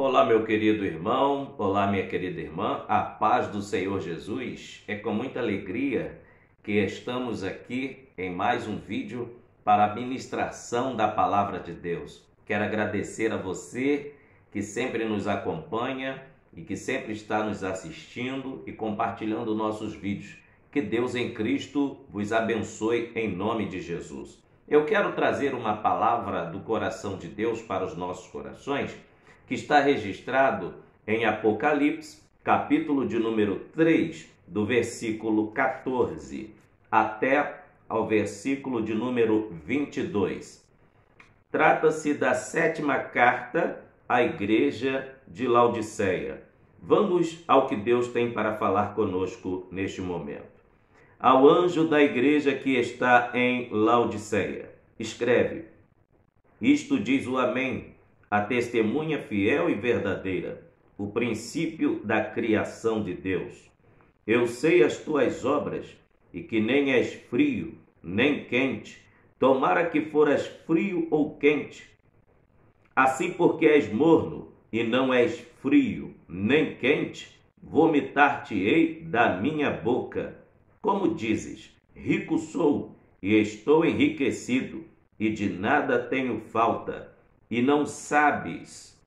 Olá, meu querido irmão, olá, minha querida irmã, a paz do Senhor Jesus. É com muita alegria que estamos aqui em mais um vídeo para a ministração da Palavra de Deus. Quero agradecer a você que sempre nos acompanha e que sempre está nos assistindo e compartilhando nossos vídeos. Que Deus em Cristo vos abençoe em nome de Jesus. Eu quero trazer uma palavra do coração de Deus para os nossos corações, que está registrado em Apocalipse, capítulo de número 3, do versículo 14 até ao versículo de número 22. Trata-se da 7ª carta à igreja de Laodiceia. Vamos ao que Deus tem para falar conosco neste momento. Ao anjo da igreja que está em Laodiceia, escreve: Isto diz o Amém, a testemunha fiel e verdadeira, o princípio da criação de Deus. Eu sei as tuas obras, e que nem és frio, nem quente. Tomara que foras frio ou quente. Assim, porque és morno, e não és frio, nem quente, vomitar-te-ei da minha boca. Como dizes, rico sou, e estou enriquecido, e de nada tenho falta, e não sabes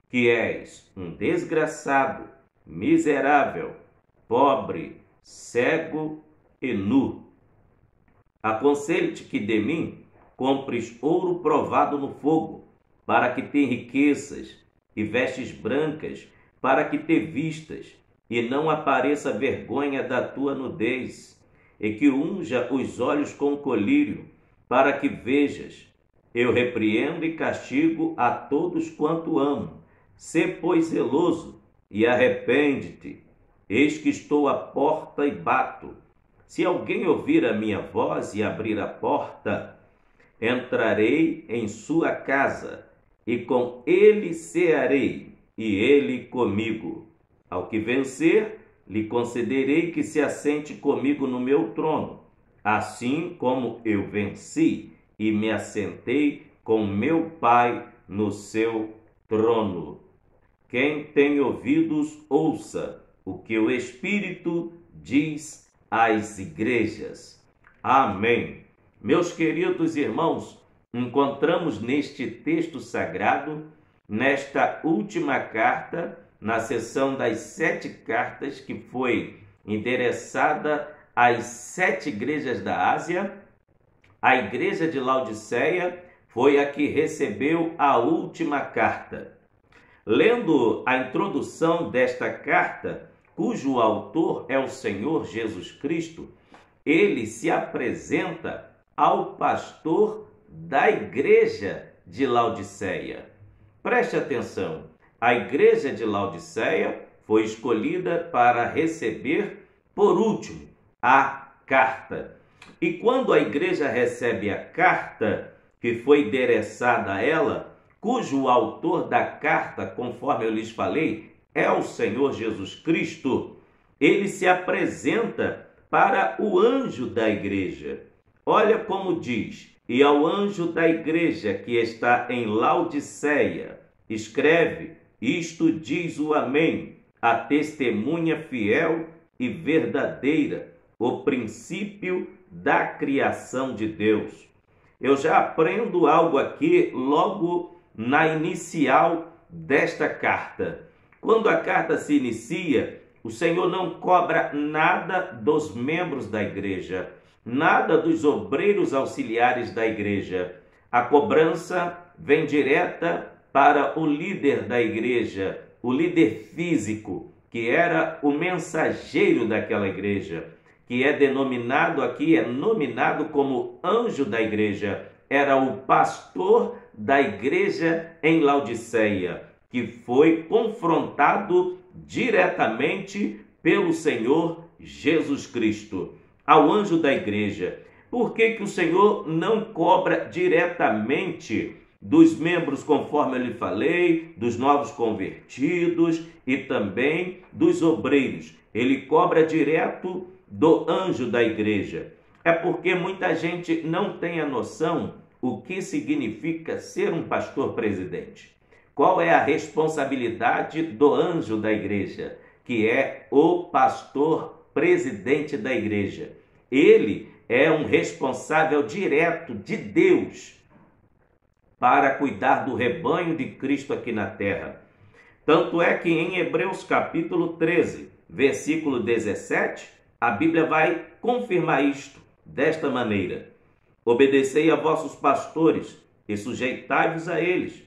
que és um desgraçado, miserável, pobre, cego e nu. Aconselho-te que de mim compres ouro provado no fogo, para que te enriqueças, e vestes brancas, para que te vistas, e não apareça vergonha da tua nudez, e que unja os olhos com colírio, para que vejas. Eu repreendo e castigo a todos quanto amo. Sê, pois, zeloso e arrepende-te. Eis que estou à porta e bato. Se alguém ouvir a minha voz e abrir a porta, entrarei em sua casa, e com ele cearei, e ele comigo. Ao que vencer, lhe concederei que se assente comigo no meu trono, assim como eu venci e me assentei com meu Pai no seu trono. Quem tem ouvidos, ouça o que o Espírito diz às igrejas. Amém. Meus queridos irmãos, encontramos neste texto sagrado, nesta última carta, na seção das 7 cartas, que foi endereçada às 7 igrejas da Ásia, a igreja de Laodiceia foi a que recebeu a última carta. Lendo a introdução desta carta, cujo autor é o Senhor Jesus Cristo, ele se apresenta ao pastor da igreja de Laodiceia. Preste atenção, a igreja de Laodiceia foi escolhida para receber, por último, a carta. E quando a igreja recebe a carta que foi endereçada a ela, cujo autor da carta, conforme eu lhes falei, é o Senhor Jesus Cristo, ele se apresenta para o anjo da igreja. Olha como diz: e ao anjo da igreja que está em Laodiceia, escreve: Isto diz o Amém, a testemunha fiel e verdadeira, o princípio da criação de Deus. Eu já aprendo algo aqui logo na inicial desta carta. Quando a carta se inicia, o Senhor não cobra nada dos membros da igreja, nada dos obreiros auxiliares da igreja. A cobrança vem direta para o líder da igreja, o líder físico, que era o mensageiro daquela igreja, que é denominado aqui, é nominado como anjo da igreja. Era o pastor da igreja em Laodiceia, que foi confrontado diretamente pelo Senhor Jesus Cristo. Ao anjo da igreja: por que o Senhor não cobra diretamente dos membros, conforme eu lhe falei, dos novos convertidos e também dos obreiros? Ele cobra direto do anjo da igreja. É porque muita gente não tem a noção o que significa ser um pastor presidente. qual é a responsabilidade do anjo da igreja, que é o pastor presidente da igreja. Ele é um responsável direto de Deus para cuidar do rebanho de Cristo aqui na terra. Tanto é que em Hebreus capítulo 13, versículo 17, a Bíblia vai confirmar isto desta maneira: obedecei a vossos pastores e sujeitai-vos a eles,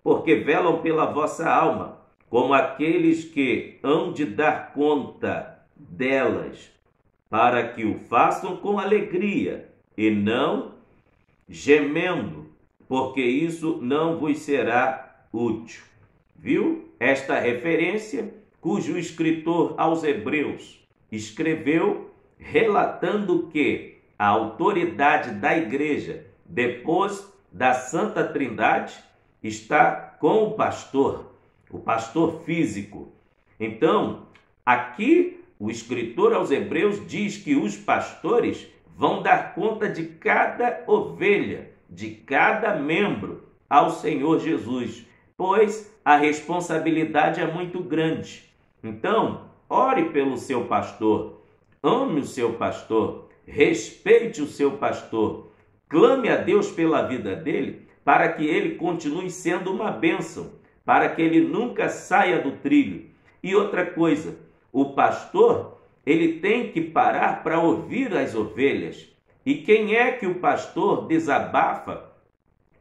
porque velam pela vossa alma, como aqueles que hão de dar conta delas, para que o façam com alegria e não gemendo, porque isso não vos será útil. Viu? Esta referência, cujo escritor aos Hebreus escreveu relatando que a autoridade da igreja, depois da Santa Trindade, está com o pastor físico. Então, aqui o escritor aos Hebreus diz que os pastores vão dar conta de cada ovelha, de cada membro ao Senhor Jesus, pois a responsabilidade é muito grande. Então, ore pelo seu pastor, ame o seu pastor, respeite o seu pastor, clame a Deus pela vida dele, para que ele continue sendo uma bênção, para que ele nunca saia do trilho. E outra coisa, o pastor, ele tem que parar para ouvir as ovelhas. E quem é que o pastor desabafa?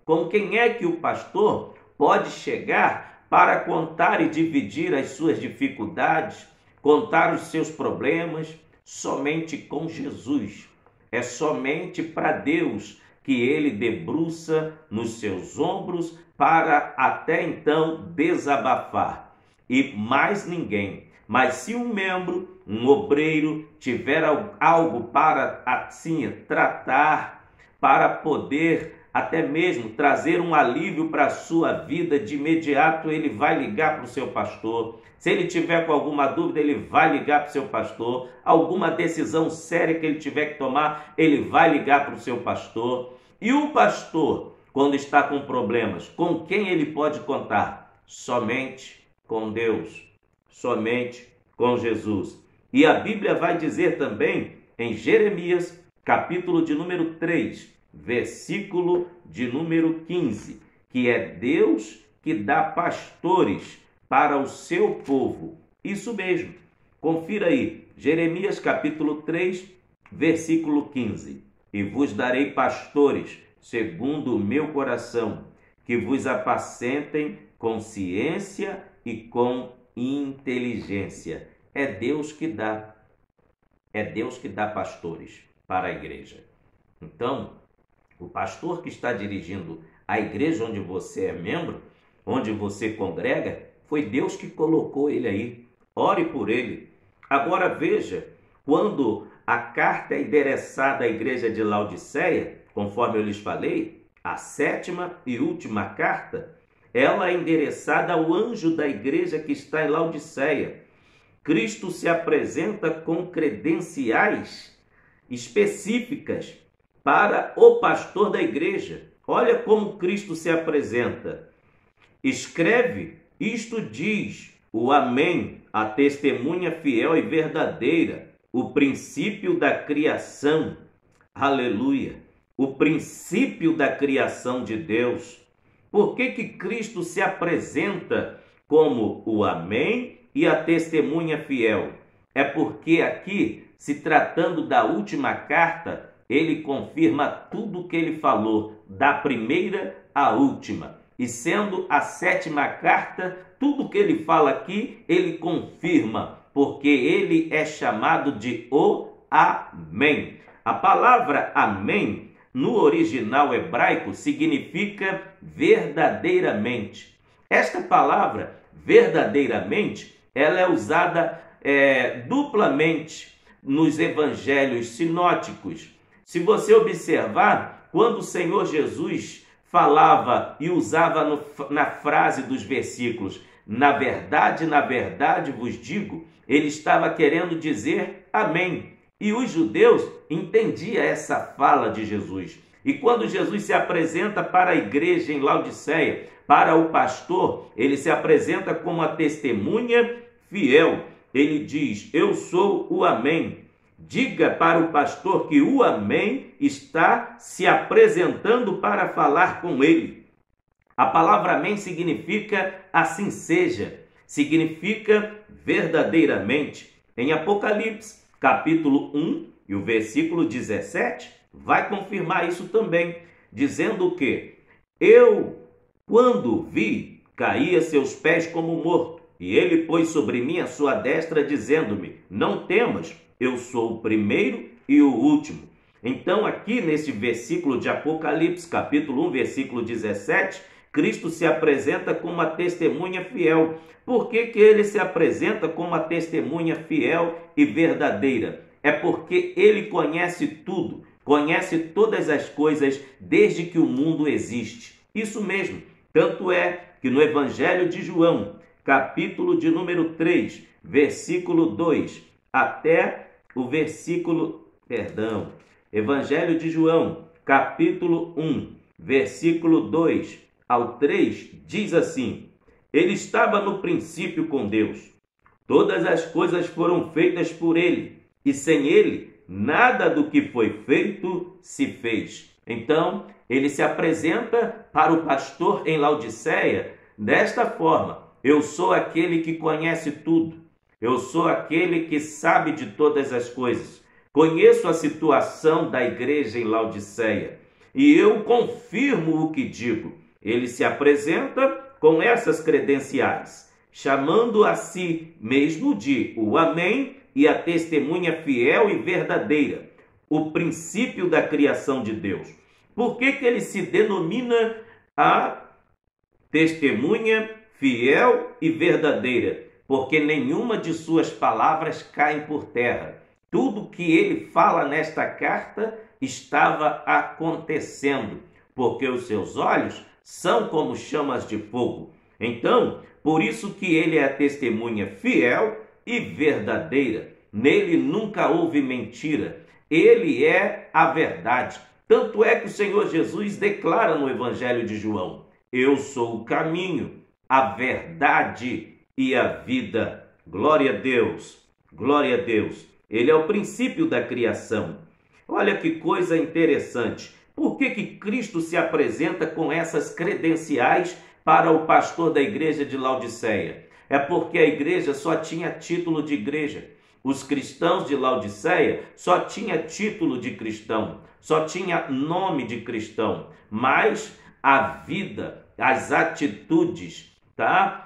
Com quem é que o pastor pode chegar para contar e dividir as suas dificuldades, contar os seus problemas? Somente com Jesus. É somente para Deus que ele debruça nos seus ombros para até então desabafar. E mais ninguém. Mas se um membro, um obreiro, tiver algo para assim tratar, para poder até mesmo trazer um alívio para a sua vida, de imediato ele vai ligar para o seu pastor. Se ele tiver com alguma dúvida, ele vai ligar para o seu pastor. Alguma decisão séria que ele tiver que tomar, ele vai ligar para o seu pastor. E o pastor, quando está com problemas, com quem ele pode contar? Somente com Deus, somente com Jesus. E a Bíblia vai dizer também em Jeremias, capítulo de número 3, versículo de número 15, que é Deus que dá pastores para o seu povo. Isso mesmo. Confira aí, Jeremias capítulo 3, versículo 15. E vos darei pastores segundo o meu coração, que vos apacentem com ciência e com inteligência. É Deus que dá. É Deus que dá pastores para a igreja. Então, o pastor que está dirigindo a igreja onde você é membro, onde você congrega, foi Deus que colocou ele aí. Ore por ele. Agora veja, quando a carta é endereçada à igreja de Laodiceia, conforme eu lhes falei, a 7ª e última carta, ela é endereçada ao anjo da igreja que está em Laodiceia. Cristo se apresenta com credenciais específicas para o pastor da igreja. Olha como Cristo se apresenta. Escreve, isto diz o Amém, a testemunha fiel e verdadeira, o princípio da criação. Aleluia! O princípio da criação de Deus. Por que Cristo se apresenta como o Amém e a testemunha fiel? É porque aqui, se tratando da última carta, ele confirma tudo o que ele falou, da primeira à última. E sendo a 7ª carta, tudo o que ele fala aqui, ele confirma, porque ele é chamado de o Amém. A palavra Amém, no original hebraico, significa verdadeiramente. Esta palavra, verdadeiramente, ela é usada duplamente nos evangelhos sinóticos. Se você observar, quando o Senhor Jesus falava e usava na frase dos versículos, na verdade vos digo, ele estava querendo dizer amém. E os judeus entendiam essa fala de Jesus. E quando Jesus se apresenta para a igreja em Laodiceia, Para o pastor, ele se apresenta como a testemunha fiel. Ele diz: eu sou o Amém. Diga para o pastor que o Amém está se apresentando para falar com ele. A palavra Amém significa assim seja, significa verdadeiramente. Em Apocalipse, capítulo 1 e o versículo 17, vai confirmar isso também, dizendo que eu, quando vi, caí a seus pés como morto, e ele pôs sobre mim a sua destra, dizendo-me: não temas, eu sou o primeiro e o último. Então, aqui nesse versículo de Apocalipse, capítulo 1, versículo 17, Cristo se apresenta como uma testemunha fiel. Por que ele se apresenta como uma testemunha fiel e verdadeira? É porque ele conhece tudo, conhece todas as coisas desde que o mundo existe. Isso mesmo. Tanto é que no Evangelho de João, capítulo de número 3, versículo 2, até o Evangelho de João, capítulo 1, versículo 2 ao 3, diz assim: ele estava no princípio com Deus. Todas as coisas foram feitas por ele, e sem ele, nada do que foi feito se fez. Então, ele se apresenta para o pastor em Laodiceia desta forma: eu sou aquele que conhece tudo. Eu sou aquele que sabe de todas as coisas. Conheço a situação da igreja em Laodiceia e eu confirmo o que digo. Ele se apresenta com essas credenciais, chamando a si mesmo de o Amém e a testemunha fiel e verdadeira, o princípio da criação de Deus. Por que ele se denomina a testemunha fiel e verdadeira? Porque nenhuma de suas palavras cai por terra. Tudo que ele fala nesta carta estava acontecendo, porque os seus olhos são como chamas de fogo. Então, por isso que ele é a testemunha fiel e verdadeira. Nele nunca houve mentira. Ele é a verdade. Tanto é que o Senhor Jesus declara no Evangelho de João: eu sou o caminho, a verdade e a vida. Glória a Deus, glória a Deus. Ele é o princípio da criação. Olha que coisa interessante. Por que Cristo se apresenta com essas credenciais para o pastor da igreja de Laodiceia? É porque a igreja só tinha título de igreja. Os cristãos de Laodiceia só tinham título de cristão, só tinha nome de cristão, mas a vida, as atitudes,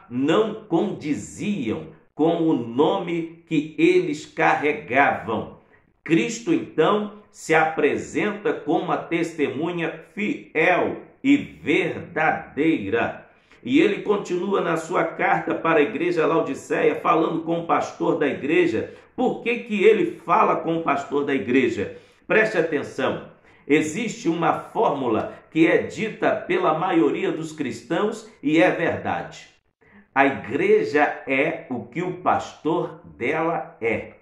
não condiziam com o nome que eles carregavam. Cristo, então, se apresenta como uma testemunha fiel e verdadeira. E ele continua na sua carta para a igreja Laodiceia, falando com o pastor da igreja. Por que ele fala com o pastor da igreja? Preste atenção. Existe uma fórmula que é dita pela maioria dos cristãos e é verdade. A igreja é o que o pastor dela é.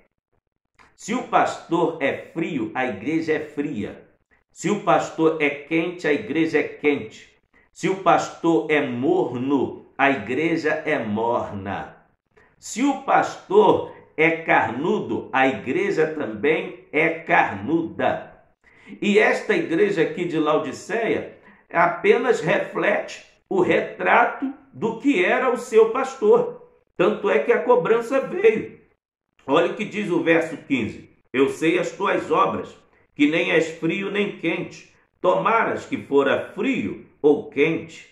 Se o pastor é frio, a igreja é fria. Se o pastor é quente, a igreja é quente. Se o pastor é morno, a igreja é morna. Se o pastor é carnudo, a igreja também é carnuda. E esta igreja aqui de Laodiceia apenas reflete o retrato do que era o seu pastor. Tanto é que a cobrança veio. Olha o que diz o verso 15. Eu sei as tuas obras, que nem és frio nem quente. Tomaras que fora frio ou quente.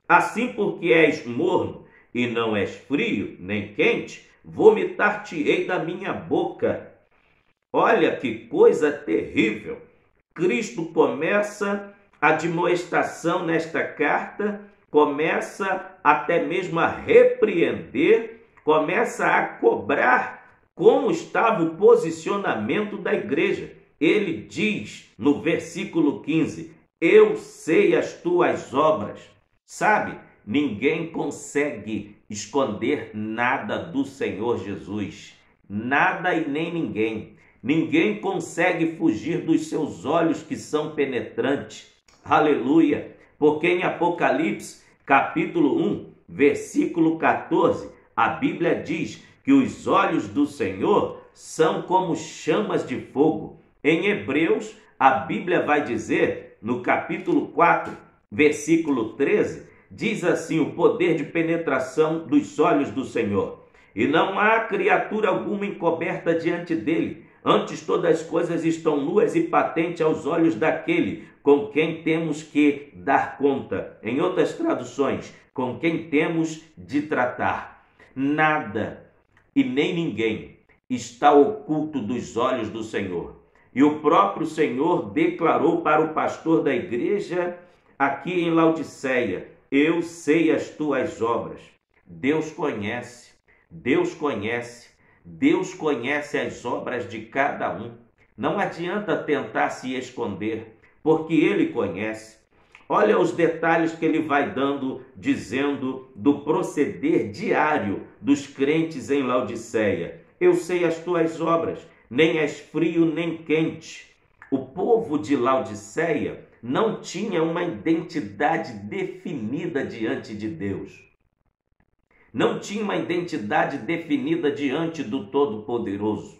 Assim, porque és morno e não és frio nem quente, vomitar-te-ei da minha boca. Olha que coisa terrível. Cristo começa a admoestação nesta carta, começa até mesmo a repreender, começa a cobrar como estava o posicionamento da igreja. Ele diz no versículo 15, eu sei as tuas obras. Sabe, ninguém consegue esconder nada do Senhor Jesus. Nada e nem ninguém. Ninguém consegue fugir dos seus olhos que são penetrantes. Aleluia! Porque em Apocalipse, capítulo 1, versículo 14, a Bíblia diz que os olhos do Senhor são como chamas de fogo. Em Hebreus, a Bíblia vai dizer, no capítulo 4, versículo 13, diz assim: o poder de penetração dos olhos do Senhor. E não há criatura alguma encoberta diante dele. Antes todas as coisas estão nuas e patentes aos olhos daquele com quem temos que dar conta. Em outras traduções, com quem temos de tratar. Nada e nem ninguém está oculto dos olhos do Senhor. E o próprio Senhor declarou para o pastor da igreja aqui em Laodiceia: eu sei as tuas obras. Deus conhece, Deus conhece, Deus conhece as obras de cada um. Não adianta tentar se esconder, porque Ele conhece. Olha os detalhes que Ele vai dando, dizendo do proceder diário dos crentes em Laodiceia. Eu sei as tuas obras, nem és frio nem quente. O povo de Laodiceia não tinha uma identidade definida diante de Deus. Não tinha uma identidade definida diante do Todo-Poderoso.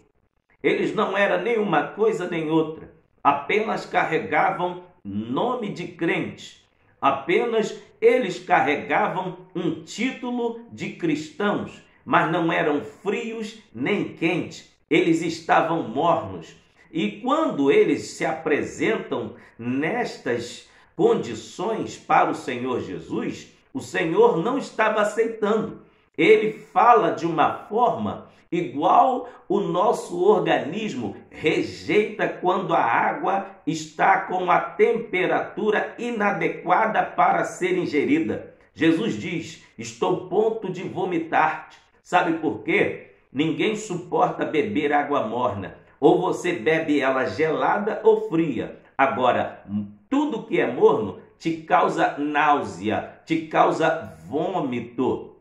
Eles não eram nem uma coisa nem outra. Apenas carregavam nome de crente. Apenas eles carregavam um título de cristãos, mas não eram frios nem quentes. Eles estavam mornos. E quando eles se apresentam nestas condições para o Senhor Jesus, o Senhor não estava aceitando. Ele fala de uma forma igual o nosso organismo rejeita quando a água está com a temperatura inadequada para ser ingerida. Jesus diz: estou a ponto de vomitar-te. Sabe por quê? Ninguém suporta beber água morna. Ou você bebe ela gelada ou fria. Agora, tudo que é morno te causa náusea, te causa vômito.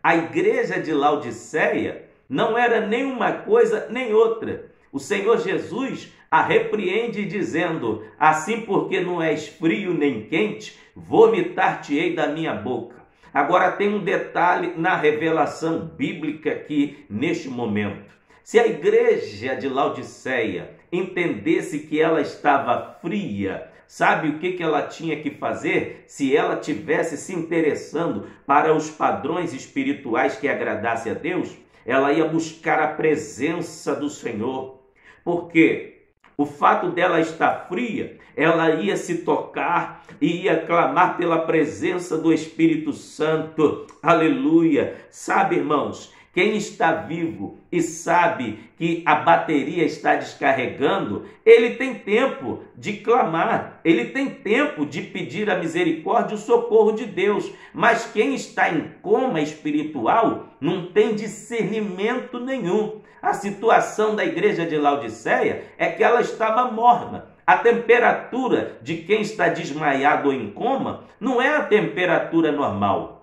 A igreja de Laodiceia não era nem uma coisa nem outra. O Senhor Jesus a repreende dizendo: assim porque não és frio nem quente, vomitar-te-ei da minha boca. Agora tem um detalhe na revelação bíblica aqui neste momento. Se a igreja de Laodiceia entendesse que ela estava fria, sabe o que ela tinha que fazer? Se ela tivesse se interessando para os padrões espirituais que agradasse a Deus, ela ia buscar a presença do Senhor. Porque o fato dela estar fria, ela ia se tocar e ia clamar pela presença do Espírito Santo. Aleluia! Sabe, irmãos, quem está vivo e sabe que a bateria está descarregando, ele tem tempo de clamar, ele tem tempo de pedir a misericórdia e o socorro de Deus. Mas quem está em coma espiritual não tem discernimento nenhum. A situação da igreja de Laodiceia é que ela estava morna. A temperatura de quem está desmaiado ou em coma não é a temperatura normal.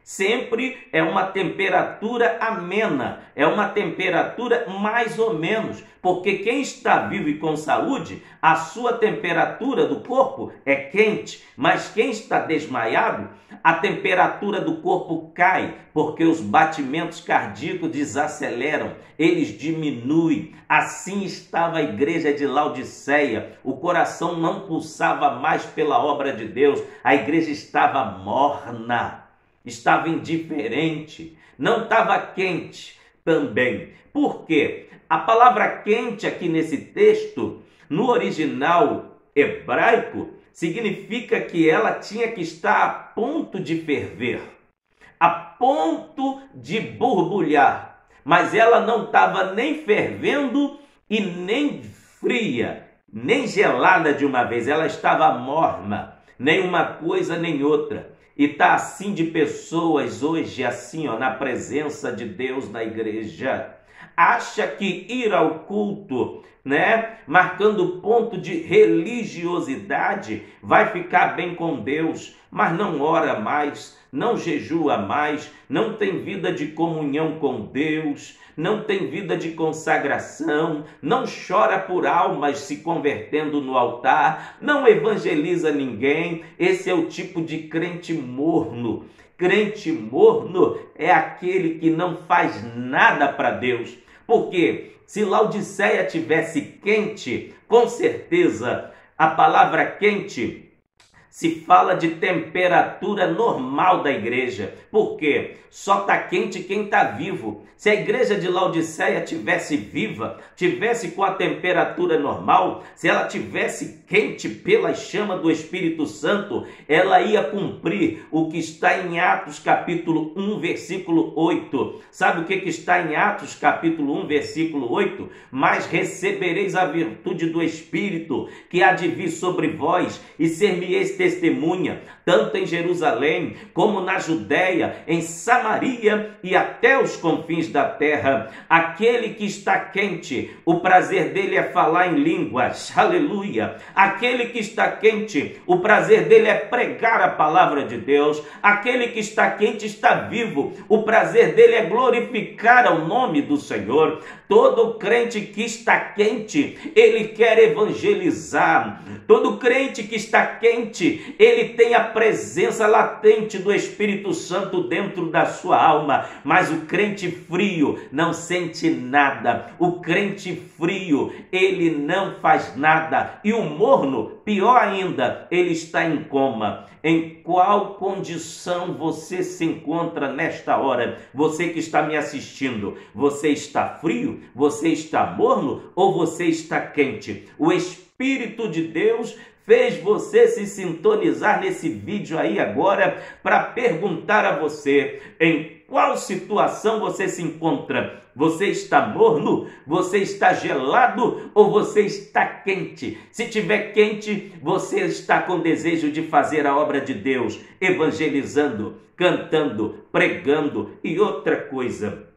Sempre é uma temperatura amena, é uma temperatura mais ou menos, porque quem está vivo e com saúde, a sua temperatura do corpo é quente, mas quem está desmaiado, a temperatura do corpo cai, porque os batimentos cardíacos desaceleram, eles diminuem. Assim estava a igreja de Laodiceia, o coração não pulsava mais pela obra de Deus, a igreja estava morna. Estava indiferente, não estava quente também. Por quê? A palavra quente aqui nesse texto, no original hebraico, significa que ela tinha que estar a ponto de ferver, a ponto de borbulhar. Mas ela não estava nem fervendo e nem fria, nem gelada de uma vez. Ela estava morna, nem uma coisa nem outra. E está assim de pessoas hoje, assim, na presença de Deus na igreja. Acha que ir ao culto, marcando ponto de religiosidade, vai ficar bem com Deus, mas não ora mais, não jejua mais, não tem vida de comunhão com Deus, não tem vida de consagração, não chora por almas se convertendo no altar, não evangeliza ninguém. Esse é o tipo de crente morno. Crente morno é aquele que não faz nada para Deus. Porque se Laodiceia tivesse quente, com certeza a palavra quente se fala de temperatura normal da igreja. Por quê? Só está quente quem está vivo. Se a igreja de Laodiceia tivesse viva, tivesse com a temperatura normal, se ela tivesse quente pela chama do Espírito Santo, ela ia cumprir o que está em Atos capítulo 1, versículo 8. Sabe o que está em Atos capítulo 1, versículo 8? Mas recebereis a virtude do Espírito, que há de vir sobre vós, e ser-me-eis testemunha, tanto em Jerusalém, como na Judéia, em Samaria e até os confins da terra. Aquele que está quente, o prazer dele é falar em línguas, aleluia. Aquele que está quente, o prazer dele é pregar a palavra de Deus. Aquele que está quente está vivo, o prazer dele é glorificar o nome do Senhor. Todo crente que está quente, ele quer evangelizar. Todo crente que está quente, ele tem a presença latente do Espírito Santo dentro da sua alma. Mas o crente frio não sente nada. O crente frio, ele não faz nada. E o morno, pior ainda, ele está em coma. Em qual condição você se encontra nesta hora? Você que está me assistindo, você está frio? Você está morno? Ou você está quente? O Espírito de Deus fez você se sintonizar nesse vídeo aí agora para perguntar a você em qual situação você se encontra. Você está morno? Você está gelado? Ou você está quente? Se tiver quente, você está com desejo de fazer a obra de Deus, evangelizando, cantando, pregando. E outra coisa,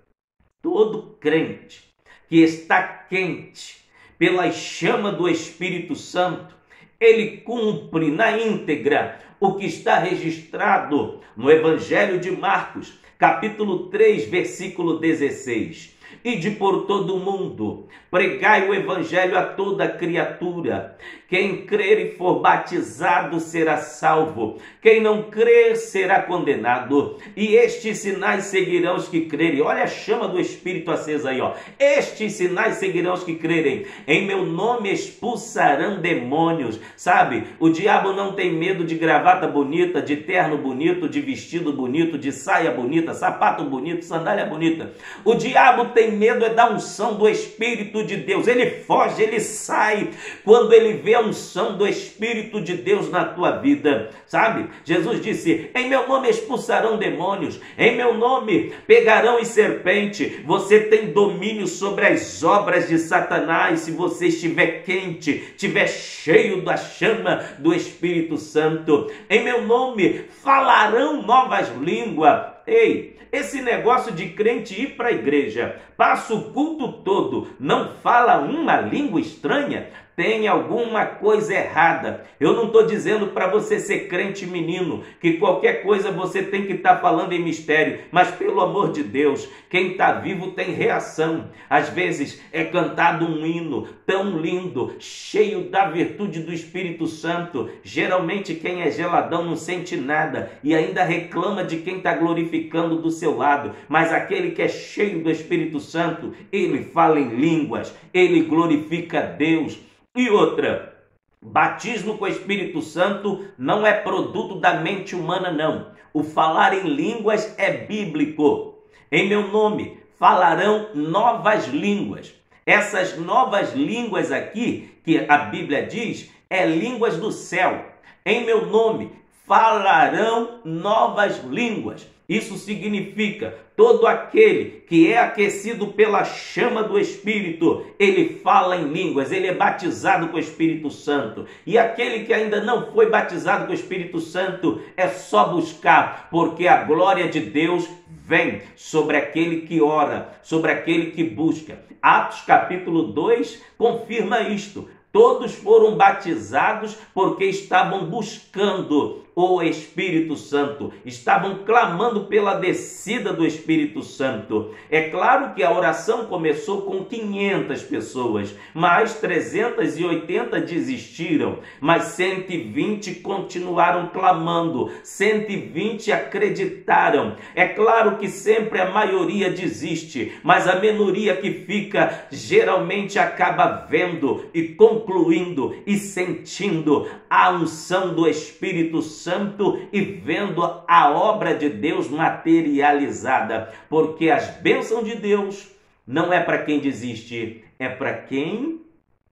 todo crente que está quente pela chama do Espírito Santo, ele cumpre na íntegra o que está registrado no Evangelho de Marcos, capítulo 3, versículo 16. Ide por todo o mundo, pregai o evangelho a toda criatura. Quem crer e for batizado será salvo. Quem não crer será condenado. E estes sinais seguirão os que crerem. Olha a chama do Espírito acesa aí, ó. Estes sinais seguirão os que crerem. Em meu nome expulsarão demônios. Sabe, o diabo não tem medo de gravata bonita, de terno bonito, de vestido bonito, de saia bonita, sapato bonito, sandália bonita. O diabo tem medo é da unção do Espírito de Deus. Ele foge, ele sai quando ele vê a unção do Espírito de Deus na tua vida, sabe? Jesus disse, em meu nome expulsarão demônios, em meu nome pegarão em serpente. Você tem domínio sobre as obras de Satanás se você estiver quente, estiver cheio da chama do Espírito Santo. Em meu nome falarão novas línguas. Ei, esse negócio de crente ir para a igreja, passa o culto todo, não fala uma língua estranha, tem alguma coisa errada. Eu não estou dizendo para você ser crente menino, que qualquer coisa você tem que estar falando em mistério, mas pelo amor de Deus, quem está vivo tem reação. Às vezes é cantado um hino tão lindo, cheio da virtude do Espírito Santo. Geralmente quem é geladão não sente nada e ainda reclama de quem está glorificando do seu lado. Mas aquele que é cheio do Espírito Santo, ele fala em línguas, ele glorifica a Deus. E outra, batismo com o Espírito Santo não é produto da mente humana, não. O falar em línguas é bíblico. Em meu nome falarão novas línguas. Essas novas línguas aqui, que a Bíblia diz, é línguas do céu. Em meu nome falarão novas línguas. Isso significa todo aquele que é aquecido pela chama do Espírito, ele fala em línguas, ele é batizado com o Espírito Santo. E aquele que ainda não foi batizado com o Espírito Santo, é só buscar, porque a glória de Deus vem sobre aquele que ora, sobre aquele que busca. Atos capítulo 2 confirma isto. Todos foram batizados porque estavam buscando o Espírito Santo, estavam clamando pela descida do Espírito Santo. É claro que a oração começou com 500 pessoas, mas 380 desistiram, mas 120 continuaram clamando, 120 acreditaram. É claro que sempre a maioria desiste, mas a minoria que fica geralmente acaba vendo e concluindo e sentindo a unção do Espírito Santo e vendo a obra de Deus materializada, porque as bênçãos de Deus não é para quem desiste, é para quem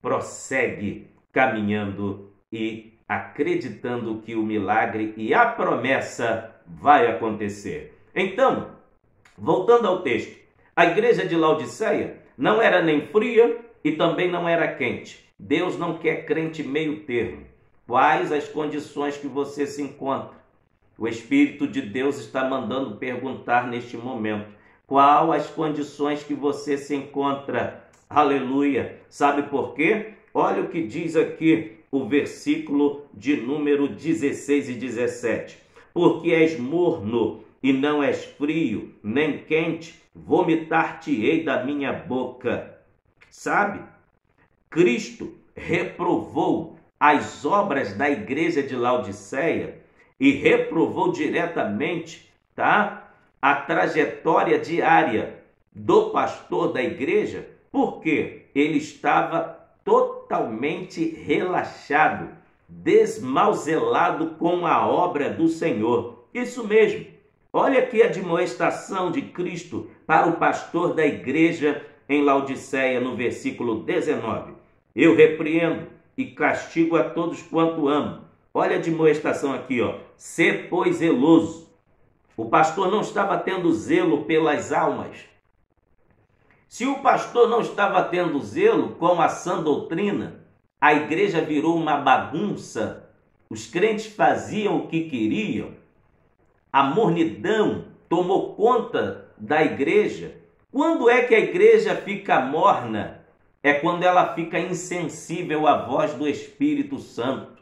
prossegue caminhando e acreditando que o milagre e a promessa vai acontecer. Então, voltando ao texto, a igreja de Laodiceia não era nem fria e também não era quente. Deus não quer crente meio termo. Quais as condições que você se encontra? O Espírito de Deus está mandando perguntar neste momento. Qual as condições que você se encontra? Aleluia! Sabe por quê? Olha o que diz aqui o versículo de número 16 e 17. Porque és morno e não és frio, nem quente, vomitar-te-ei da minha boca. Sabe? Cristo reprovou as obras da igreja de Laodiceia e reprovou diretamente, tá, a trajetória diária do pastor da igreja, porque ele estava totalmente relaxado, desmauselado com a obra do Senhor. Isso mesmo. Olha aqui a admoestação de Cristo para o pastor da igreja em Laodiceia, no versículo 19. Eu repreendo e castigo a todos quanto amo. Olha a admoestação aqui, ó. Sê, pois, zeloso. O pastor não estava tendo zelo pelas almas. Se o pastor não estava tendo zelo com a sã doutrina, a igreja virou uma bagunça. Os crentes faziam o que queriam. A mornidão tomou conta da igreja. Quando é que a igreja fica morna? É quando ela fica insensível à voz do Espírito Santo.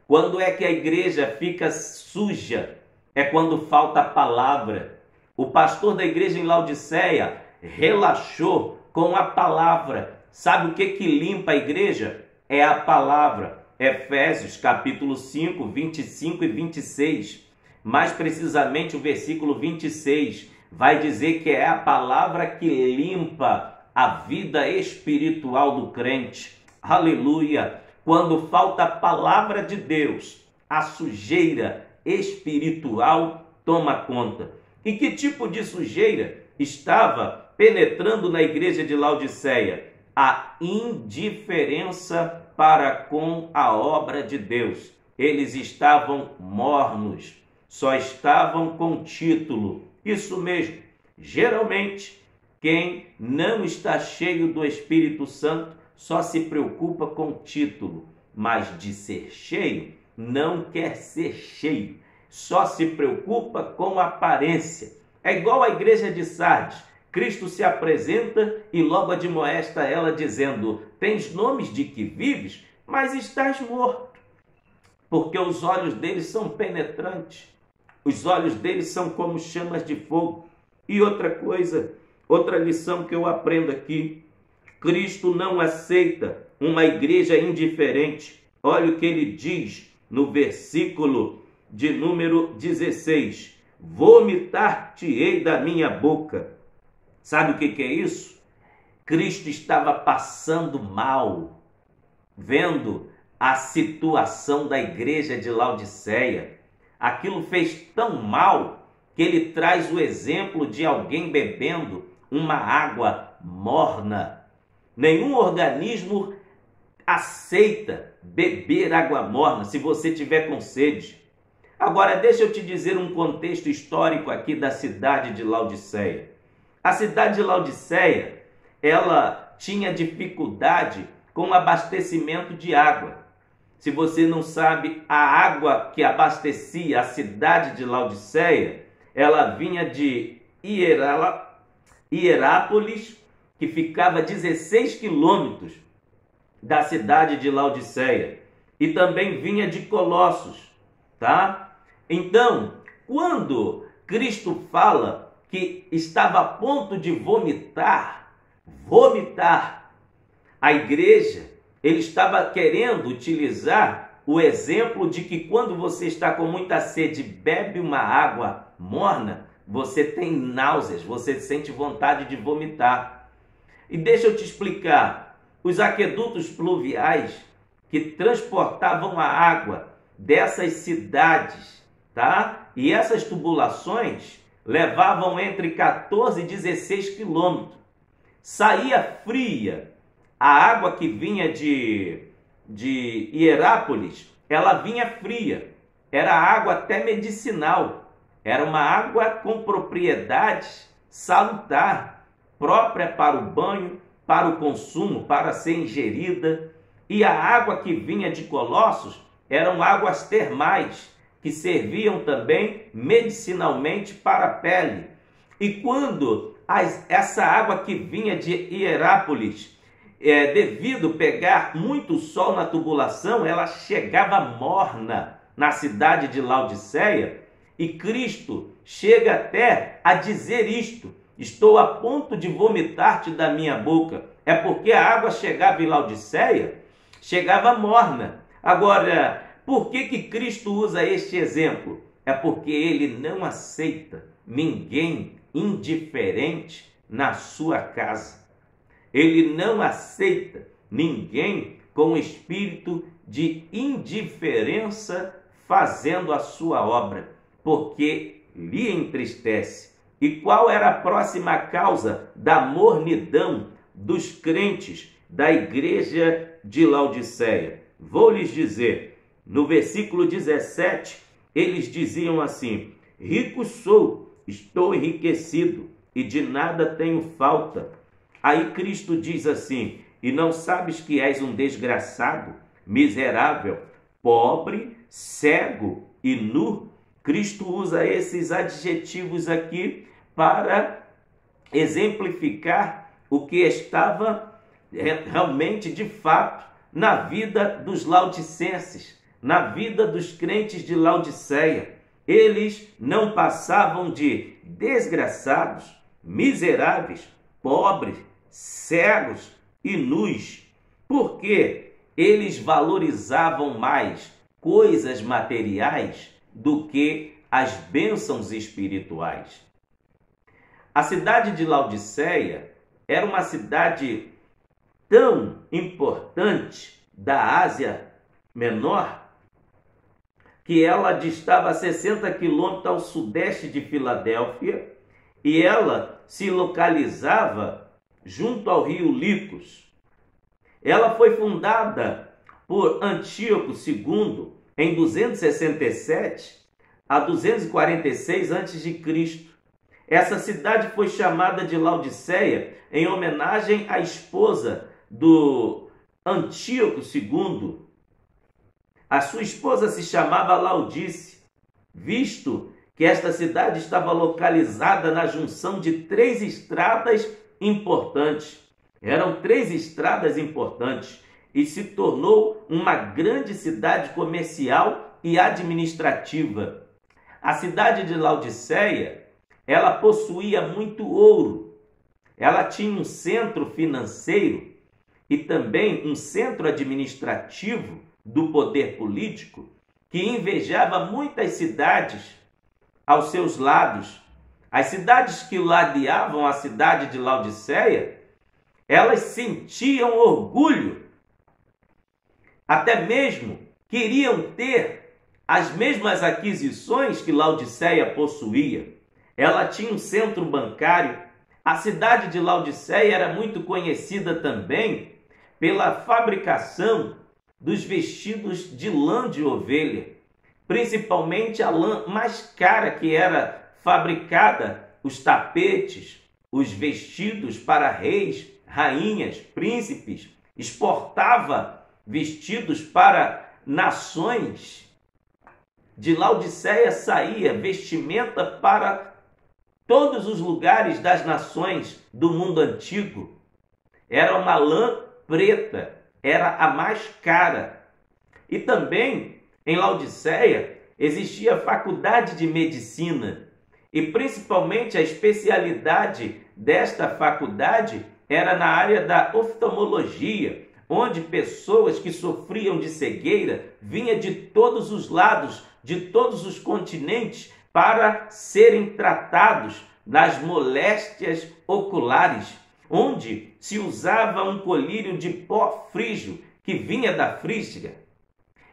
Quando é que a igreja fica suja? É quando falta a palavra. O pastor da igreja em Laodiceia relaxou com a palavra. Sabe o que limpa a igreja? É a palavra. Efésios capítulo 5, 25 e 26. Mais precisamente o versículo 26 vai dizer que é a palavra que limpa a vida espiritual do crente. Aleluia! Quando falta a palavra de Deus, a sujeira espiritual toma conta. E que tipo de sujeira estava penetrando na igreja de Laodiceia? A indiferença para com a obra de Deus. Eles estavam mornos, só estavam com título. Isso mesmo, geralmente, quem não está cheio do Espírito Santo só se preocupa com título, mas de ser cheio, não quer ser cheio, só se preocupa com aparência. É igual a igreja de Sardes. Cristo se apresenta e logo admoesta ela dizendo: tens nomes de que vives, mas estás morto. Porque os olhos deles são penetrantes, os olhos deles são como chamas de fogo. E outra coisa, outra lição que eu aprendo aqui: Cristo não aceita uma igreja indiferente. Olha o que ele diz no versículo de número 16: vomitar-te-ei da minha boca. Sabe o que é isso? Cristo estava passando mal, vendo a situação da igreja de Laodiceia. Aquilo fez tão mal que ele traz o exemplo de alguém bebendo uma água morna. Nenhum organismo aceita beber água morna se você tiver com sede. Agora, deixa eu te dizer um contexto histórico aqui da cidade de Laodiceia. A cidade de Laodiceia, ela tinha dificuldade com o abastecimento de água. Se você não sabe, a água que abastecia a cidade de Laodiceia, ela vinha de Hierápolis, que ficava a 16 quilômetros da cidade de Laodiceia. E também vinha de Colossos, tá? Então, quando Cristo fala que estava a ponto de vomitar, a igreja, ele estava querendo utilizar o exemplo de que quando você está com muita sede, bebe uma água morna, você tem náuseas, você sente vontade de vomitar. E deixa eu te explicar, os aquedutos pluviais que transportavam a água dessas cidades, tá? E essas tubulações levavam entre 14 e 16 quilômetros. Saía fria. A água que vinha de Hierápolis, ela vinha fria. Era água até medicinal. Era uma água com propriedades salutar, própria para o banho, para o consumo, para ser ingerida. E a água que vinha de Colossos eram águas termais, que serviam também medicinalmente para a pele. E quando essa água que vinha de Hierápolis, devido pegar muito sol na tubulação, ela chegava morna na cidade de Laodiceia, e Cristo chega até a dizer isto: estou a ponto de vomitar-te da minha boca. É porque a água chegava em Laodiceia, chegava morna. Agora, por que Cristo usa este exemplo? É porque ele não aceita ninguém indiferente na sua casa. Ele não aceita ninguém com espírito de indiferença fazendo a sua obra, porque lhe entristece. E qual era a próxima causa da mornidão dos crentes da igreja de Laodiceia? Vou lhes dizer, no versículo 17, eles diziam assim: rico sou, estou enriquecido e de nada tenho falta. Aí Cristo diz assim: e não sabes que és um desgraçado, miserável, pobre, cego e nu? Cristo usa esses adjetivos aqui para exemplificar o que estava realmente, de fato, na vida dos laodicenses, na vida dos crentes de Laodiceia. Eles não passavam de desgraçados, miseráveis, pobres, cegos e nus, porque eles valorizavam mais coisas materiais do que as bênçãos espirituais. A cidade de Laodiceia era uma cidade tão importante da Ásia Menor que ela distava a 60 quilômetros ao sudeste de Filadélfia e ela se localizava junto ao rio Licos. Ela foi fundada por Antíoco II em 267 a 246 a.C. Essa cidade foi chamada de Laodiceia em homenagem à esposa do Antíoco II. A sua esposa se chamava Laodice, visto que esta cidade estava localizada na junção de 3 estradas importantes. Eram 3 estradas importantes e se tornou uma grande cidade comercial e administrativa. A cidade de Laodiceia, ela possuía muito ouro. Ela tinha um centro financeiro e também um centro administrativo do poder político que invejava muitas cidades aos seus lados. As cidades que ladeavam a cidade de Laodiceia, elas sentiam orgulho, até mesmo queriam ter as mesmas aquisições que Laodiceia possuía. Ela tinha um centro bancário. A cidade de Laodiceia era muito conhecida também pela fabricação dos vestidos de lã de ovelha, principalmente a lã mais cara que era fabricada, os tapetes, os vestidos para reis, rainhas, príncipes, exportava vestidos para nações. De Laodiceia saía vestimenta para todos os lugares das nações do mundo antigo. Era uma lã preta, era a mais cara. E também, em Laodiceia, existia a faculdade de medicina e principalmente a especialidade desta faculdade era na área da oftalmologia, onde pessoas que sofriam de cegueira vinham de todos os lados, de todos os continentes, para serem tratados das moléstias oculares, onde se usava um colírio de pó frígio que vinha da Frígia.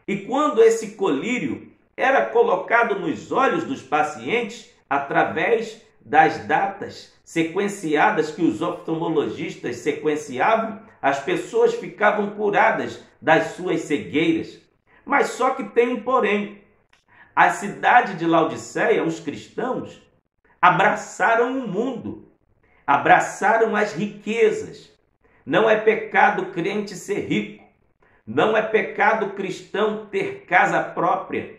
E quando esse colírio era colocado nos olhos dos pacientes, através das datas sequenciadas que os oftalmologistas sequenciavam, as pessoas ficavam curadas das suas cegueiras. Mas só que tem um porém. A cidade de Laodiceia, os cristãos, abraçaram o mundo, abraçaram as riquezas. Não é pecado crente ser rico, não é pecado cristão ter casa própria,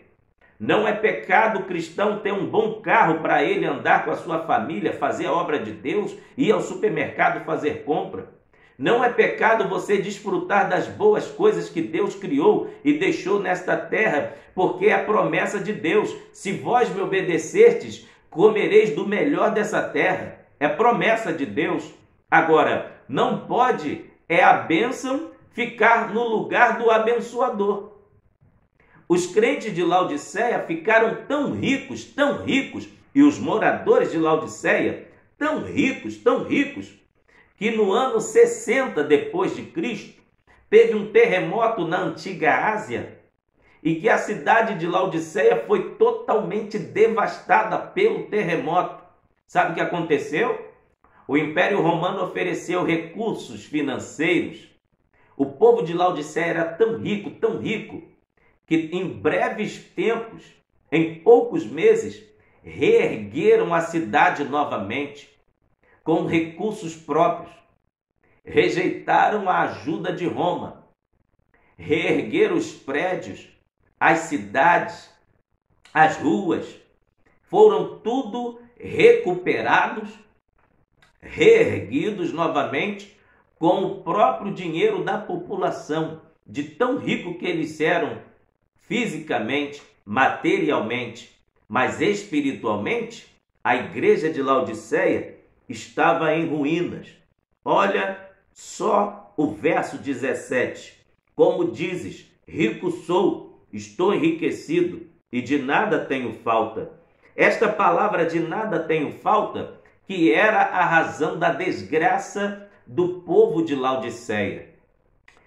não é pecado cristão ter um bom carro para ele andar com a sua família, fazer a obra de Deus, ir ao supermercado fazer compra. Não é pecado você desfrutar das boas coisas que Deus criou e deixou nesta terra, porque é a promessa de Deus: se vós me obedecestes, comereis do melhor dessa terra. É promessa de Deus. Agora, não pode a bênção ficar no lugar do abençoador. Os crentes de Laodiceia ficaram tão ricos, e os moradores de Laodiceia tão ricos, que no ano 60 depois de Cristo, teve um terremoto na antiga Ásia e que a cidade de Laodiceia foi totalmente devastada pelo terremoto. Sabe o que aconteceu? O Império Romano ofereceu recursos financeiros. O povo de Laodiceia era tão rico, que em breves tempos, em poucos meses, reergueram a cidade novamente, com recursos próprios. Rejeitaram a ajuda de Roma. Reergueram os prédios, as cidades, as ruas. Foram tudo recuperados, reerguidos novamente, com o próprio dinheiro da população, de tão rico que eles eram fisicamente, materialmente, mas espiritualmente, a igreja de Laodiceia estava em ruínas. Olha só o verso 17. Como dizes, rico sou, estou enriquecido e de nada tenho falta. Esta palavra de nada tenho falta, que era a razão da desgraça do povo de Laodiceia.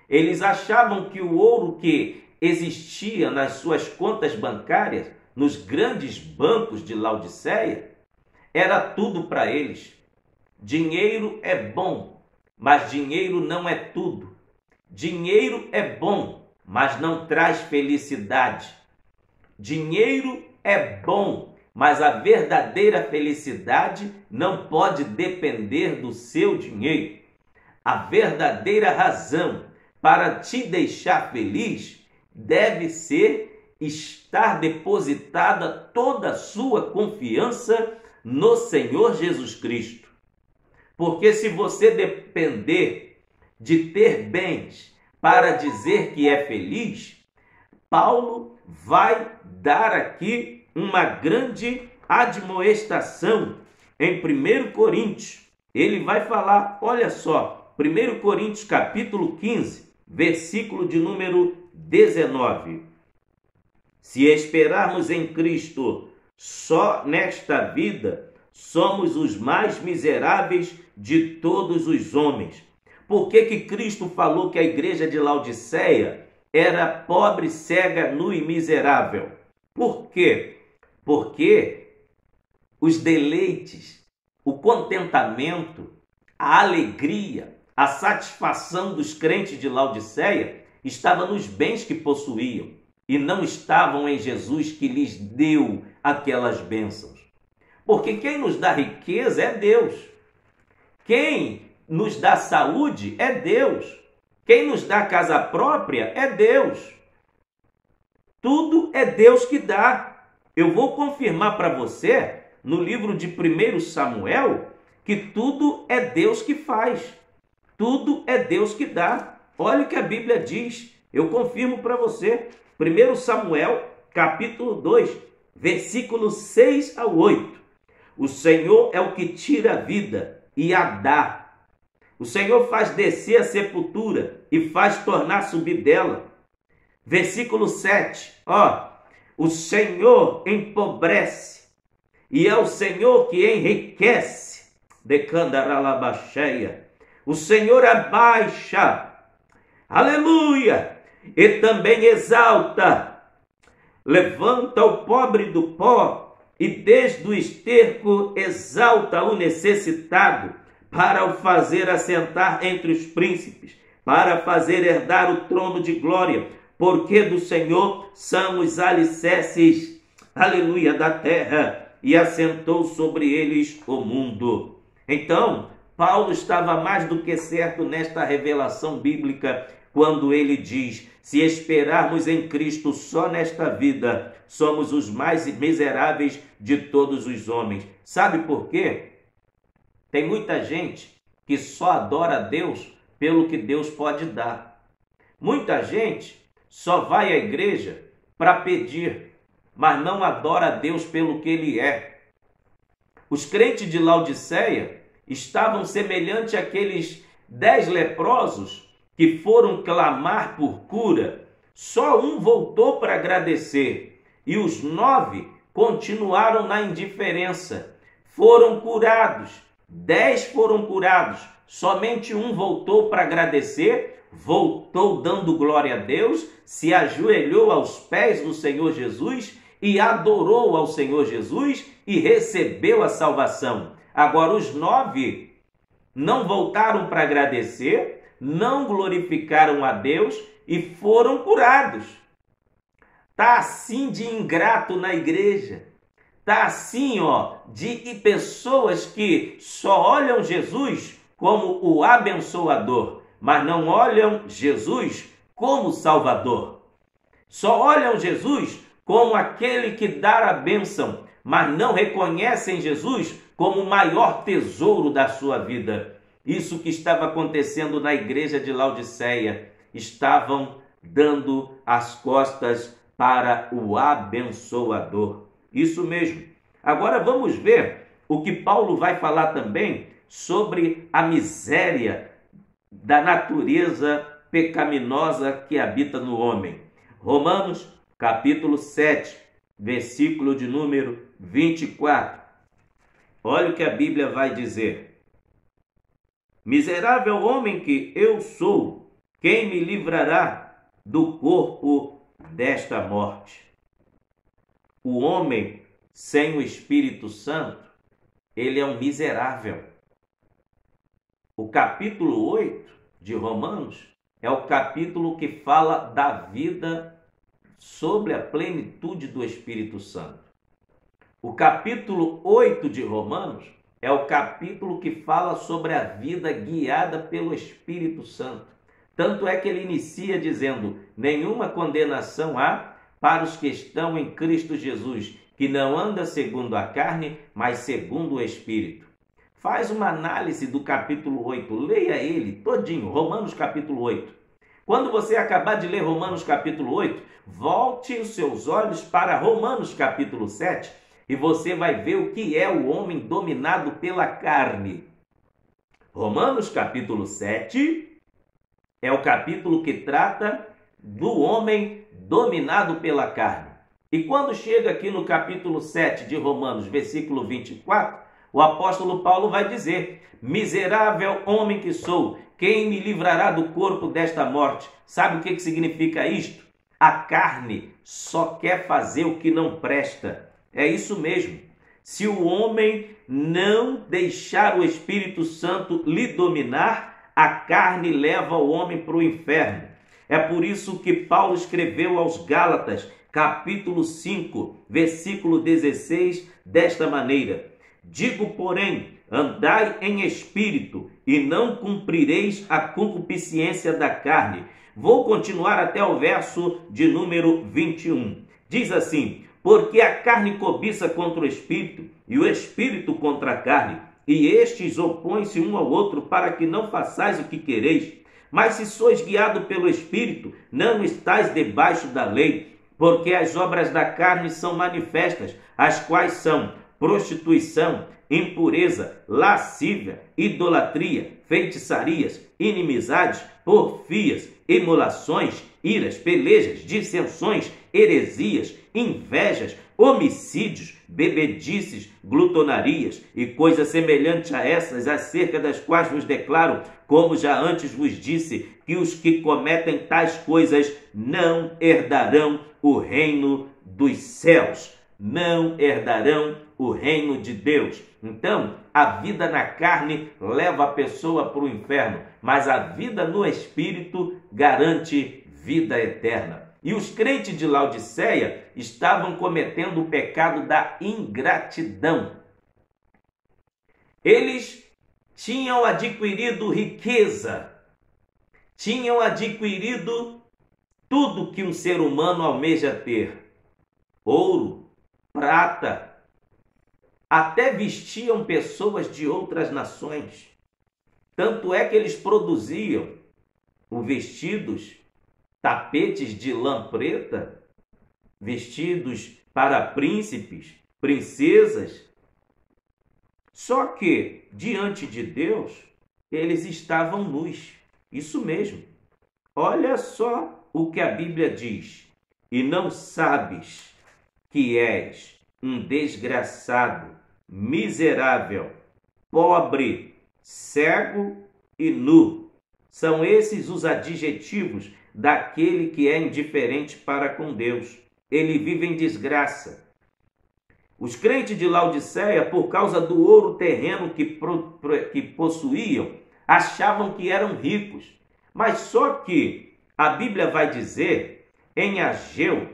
Eles achavam que o ouro que existia nas suas contas bancárias, nos grandes bancos de Laodiceia, era tudo para eles. Dinheiro é bom, mas dinheiro não é tudo. Dinheiro é bom, mas não traz felicidade. Dinheiro é bom, mas a verdadeira felicidade não pode depender do seu dinheiro. A verdadeira razão para te deixar feliz deve ser estar depositada toda a sua confiança no Senhor Jesus Cristo. Porque se você depender de ter bens para dizer que é feliz, Paulo vai dar aqui uma grande admoestação em 1 Coríntios. Ele vai falar, olha só, 1 Coríntios capítulo 15, versículo de número 19. Se esperarmos em Cristo só nesta vida, somos os mais miseráveis de todos os homens. Por que Cristo falou que a igreja de Laodiceia era pobre, cega, nua e miserável? Por quê? Porque os deleites, o contentamento, a alegria, a satisfação dos crentes de Laodiceia estava nos bens que possuíam e não estavam em Jesus, que lhes deu aquelas bênçãos. Porque quem nos dá riqueza é Deus. Quem nos dá saúde é Deus. Quem nos dá casa própria é Deus. Tudo é Deus que dá. Eu vou confirmar para você, no livro de 1 Samuel, que tudo é Deus que faz. Tudo é Deus que dá. Olha o que a Bíblia diz. Eu confirmo para você. 1 Samuel, capítulo 2, versículos 6 ao 8. O Senhor é o que tira a vida e a dá. O Senhor faz descer a sepultura e faz tornar subir dela. Versículo 7, o Senhor empobrece e é o Senhor que enriquece. Decandaralabaxeia. O Senhor abaixa, aleluia, e também exalta. Levanta o pobre do pó e desde o esterco exalta o necessitado, para o fazer assentar entre os príncipes, para fazer herdar o trono de glória, porque do Senhor são os alicerces, aleluia, da terra, e assentou sobre eles o mundo. Então, Paulo estava mais do que certo nesta revelação bíblica, quando ele diz: se esperarmos em Cristo só nesta vida, somos os mais miseráveis de todos os homens. Sabe por quê? Tem muita gente que só adora a Deus pelo que Deus pode dar. Muita gente só vai à igreja para pedir, mas não adora a Deus pelo que Ele é. Os crentes de Laodiceia estavam semelhantes àqueles 10 leprosos que foram clamar por cura. Só um voltou para agradecer e os 9 continuaram na indiferença. Foram curados. 10 foram curados, somente um voltou para agradecer, voltou dando glória a Deus, se ajoelhou aos pés do Senhor Jesus e adorou ao Senhor Jesus e recebeu a salvação. Agora os 9 não voltaram para agradecer, não glorificaram a Deus e foram curados. Está assim de ingrato na igreja. Está assim, de pessoas que só olham Jesus como o abençoador, mas não olham Jesus como Salvador. Só olham Jesus como aquele que dá a bênção, mas não reconhecem Jesus como o maior tesouro da sua vida. Isso que estava acontecendo na igreja de Laodiceia. Estavam dando as costas para o abençoador. Isso mesmo. Agora vamos ver o que Paulo vai falar também sobre a miséria da natureza pecaminosa que habita no homem. Romanos, capítulo 7, versículo de número 24. Olha o que a Bíblia vai dizer. Miserável homem que eu sou, quem me livrará do corpo desta morte? O homem sem o Espírito Santo, ele é um miserável. O capítulo 8 de Romanos é o capítulo que fala da vida sobre a plenitude do Espírito Santo. O capítulo 8 de Romanos é o capítulo que fala sobre a vida guiada pelo Espírito Santo. Tanto é que ele inicia dizendo: nenhuma condenação há para os que estão em Cristo Jesus, que não anda segundo a carne, mas segundo o Espírito. Faz uma análise do capítulo 8, leia ele todinho, Romanos capítulo 8. Quando você acabar de ler Romanos capítulo 8, volte os seus olhos para Romanos capítulo 7 e você vai ver o que é o homem dominado pela carne. Romanos capítulo 7 é o capítulo que trata do homem dominado pela carne. E quando chega aqui no capítulo 7 de Romanos, versículo 24, o apóstolo Paulo vai dizer: miserável homem que sou, quem me livrará do corpo desta morte? Sabe o que significa isto? A carne só quer fazer o que não presta. É isso mesmo. Se o homem não deixar o Espírito Santo lhe dominar, a carne leva o homem para o inferno. É por isso que Paulo escreveu aos Gálatas, capítulo 5, versículo 16, desta maneira: digo, porém, andai em espírito, e não cumprireis a concupiscência da carne. Vou continuar até o verso de número 21. Diz assim: porque a carne cobiça contra o espírito, e o espírito contra a carne, e estes opõem-se um ao outro, para que não façais o que quereis. Mas se sois guiado pelo Espírito, não estáis debaixo da lei. porque as obras da carne são manifestas, as quais são prostituição, impureza, lascívia, idolatria, feitiçarias, inimizades, porfias, emulações, iras, pelejas, dissensões, heresias, invejas, homicídios, bebedices, glutonarias e coisas semelhantes a essas, acerca das quais vos declaro, como já antes vos disse, que os que cometem tais coisas não herdarão o reino dos céus, não herdarão o reino de Deus. Então, a vida na carne leva a pessoa para o inferno, mas a vida no Espírito garante vida eterna. E os crentes de Laodiceia estavam cometendo o pecado da ingratidão. Eles tinham adquirido riqueza, tinham adquirido tudo que um ser humano almeja ter: ouro, prata, até vestiam pessoas de outras nações. Tanto é que eles produziam vestidos, tapetes de lã preta, vestidos para príncipes, princesas. Só que, diante de Deus, eles estavam nus. Isso mesmo. Olha só o que a Bíblia diz. E não sabes que és um desgraçado, miserável, pobre, cego e nu. São esses os adjetivos daquele que é indiferente para com Deus. Ele vive em desgraça. Os crentes de Laodiceia, por causa do ouro terreno que possuíam, achavam que eram ricos. Mas só que a Bíblia vai dizer, em Ageu,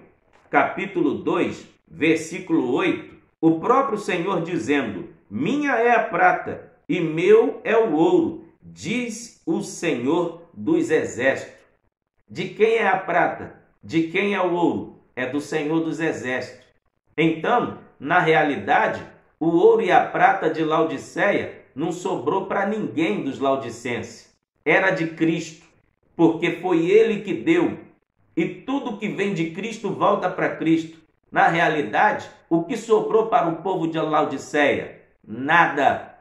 capítulo 2, versículo 8, o próprio Senhor dizendo: minha é a prata e meu é o ouro, diz o Senhor dos exércitos. De quem é a prata? De quem é o ouro? É do Senhor dos exércitos. Então, na realidade, o ouro e a prata de Laodiceia não sobrou para ninguém dos laodicenses. Era de Cristo, porque foi Ele que deu. E tudo que vem de Cristo volta para Cristo. Na realidade, o que sobrou para o povo de Laodiceia? Nada.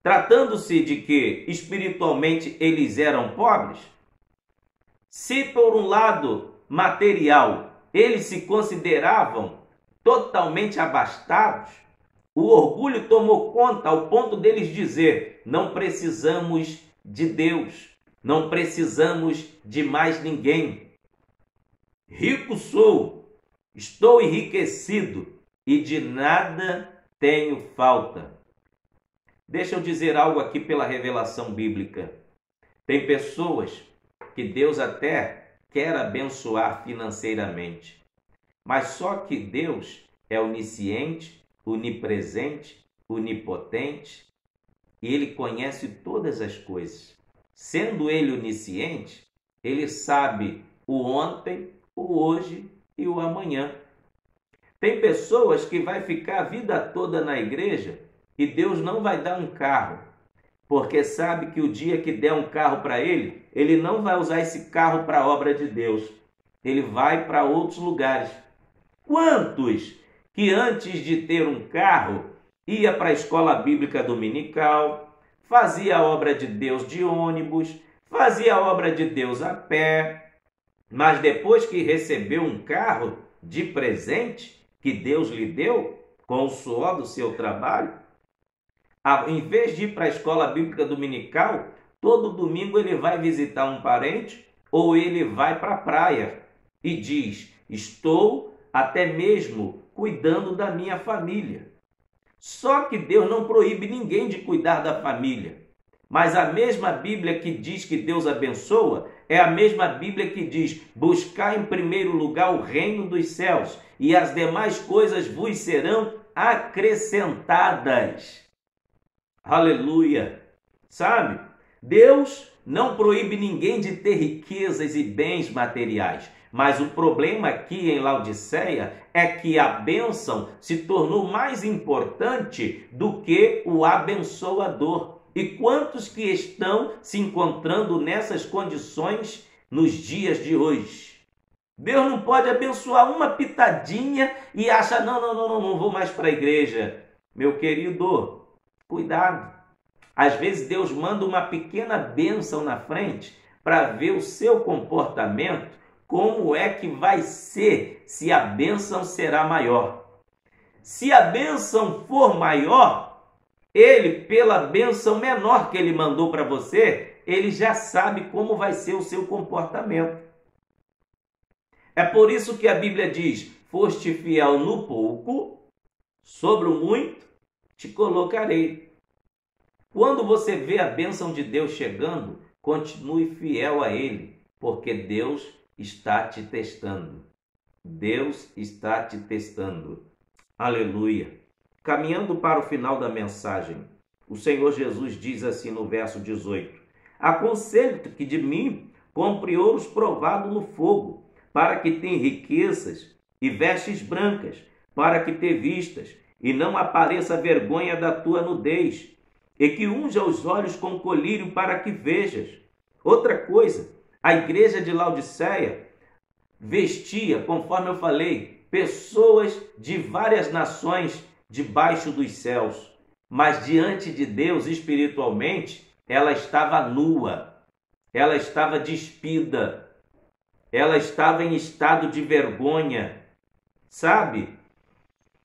Tratando-se de que espiritualmente eles eram pobres, se por um lado material eles se consideravam totalmente abastados, o orgulho tomou conta ao ponto deles dizer: não precisamos de Deus, não precisamos de mais ninguém. Rico sou, estou enriquecido e de nada tenho falta. Deixa eu dizer algo aqui pela revelação bíblica. Tem pessoas que Deus até quer abençoar financeiramente, mas só que Deus é onisciente, onipresente, onipotente e Ele conhece todas as coisas. Sendo Ele onisciente, Ele sabe o ontem, o hoje e o amanhã. Tem pessoas que vai ficar a vida toda na igreja e Deus não vai dar um carro, porque sabe que o dia que der um carro para ele, ele não vai usar esse carro para a obra de Deus. Ele vai para outros lugares. Quantos que antes de ter um carro, ia para a escola bíblica dominical, fazia a obra de Deus de ônibus, fazia a obra de Deus a pé, mas depois que recebeu um carro de presente, que Deus lhe deu, com o suor do seu trabalho, em vez de ir para a escola bíblica dominical, todo domingo ele vai visitar um parente ou ele vai para a praia e diz: estou até mesmo cuidando da minha família. Só que Deus não proíbe ninguém de cuidar da família. Mas a mesma Bíblia que diz que Deus abençoa é a mesma Bíblia que diz: buscar em primeiro lugar o reino dos céus e as demais coisas vos serão acrescentadas. Aleluia! Sabe? Deus não proíbe ninguém de ter riquezas e bens materiais. Mas o problema aqui em Laodiceia é que a bênção se tornou mais importante do que o abençoador. E quantos que estão se encontrando nessas condições nos dias de hoje? Deus não pode abençoar uma pitadinha e acha, não vou mais para a igreja. Meu querido, cuidado. Às vezes Deus manda uma pequena bênção na frente para ver o seu comportamento, como é que vai ser, se a bênção será maior. Se a bênção for maior, ele, pela bênção menor que ele mandou para você, ele já sabe como vai ser o seu comportamento. É por isso que a Bíblia diz, foste fiel no pouco, sobre o muito te colocarei. Quando você vê a bênção de Deus chegando, continue fiel a Ele, porque Deus está te testando. Deus está te testando. Aleluia. Caminhando para o final da mensagem, o Senhor Jesus diz assim no verso 18: aconselho-te que de mim compre ouros provado no fogo, para que tenha riquezas e vestes brancas, para que te vistas, e não apareça a vergonha da tua nudez, e que unja os olhos com colírio para que vejas. Outra coisa, a igreja de Laodiceia vestia, conforme eu falei, pessoas de várias nações debaixo dos céus, mas diante de Deus, espiritualmente, ela estava nua, ela estava despida, ela estava em estado de vergonha. Sabe?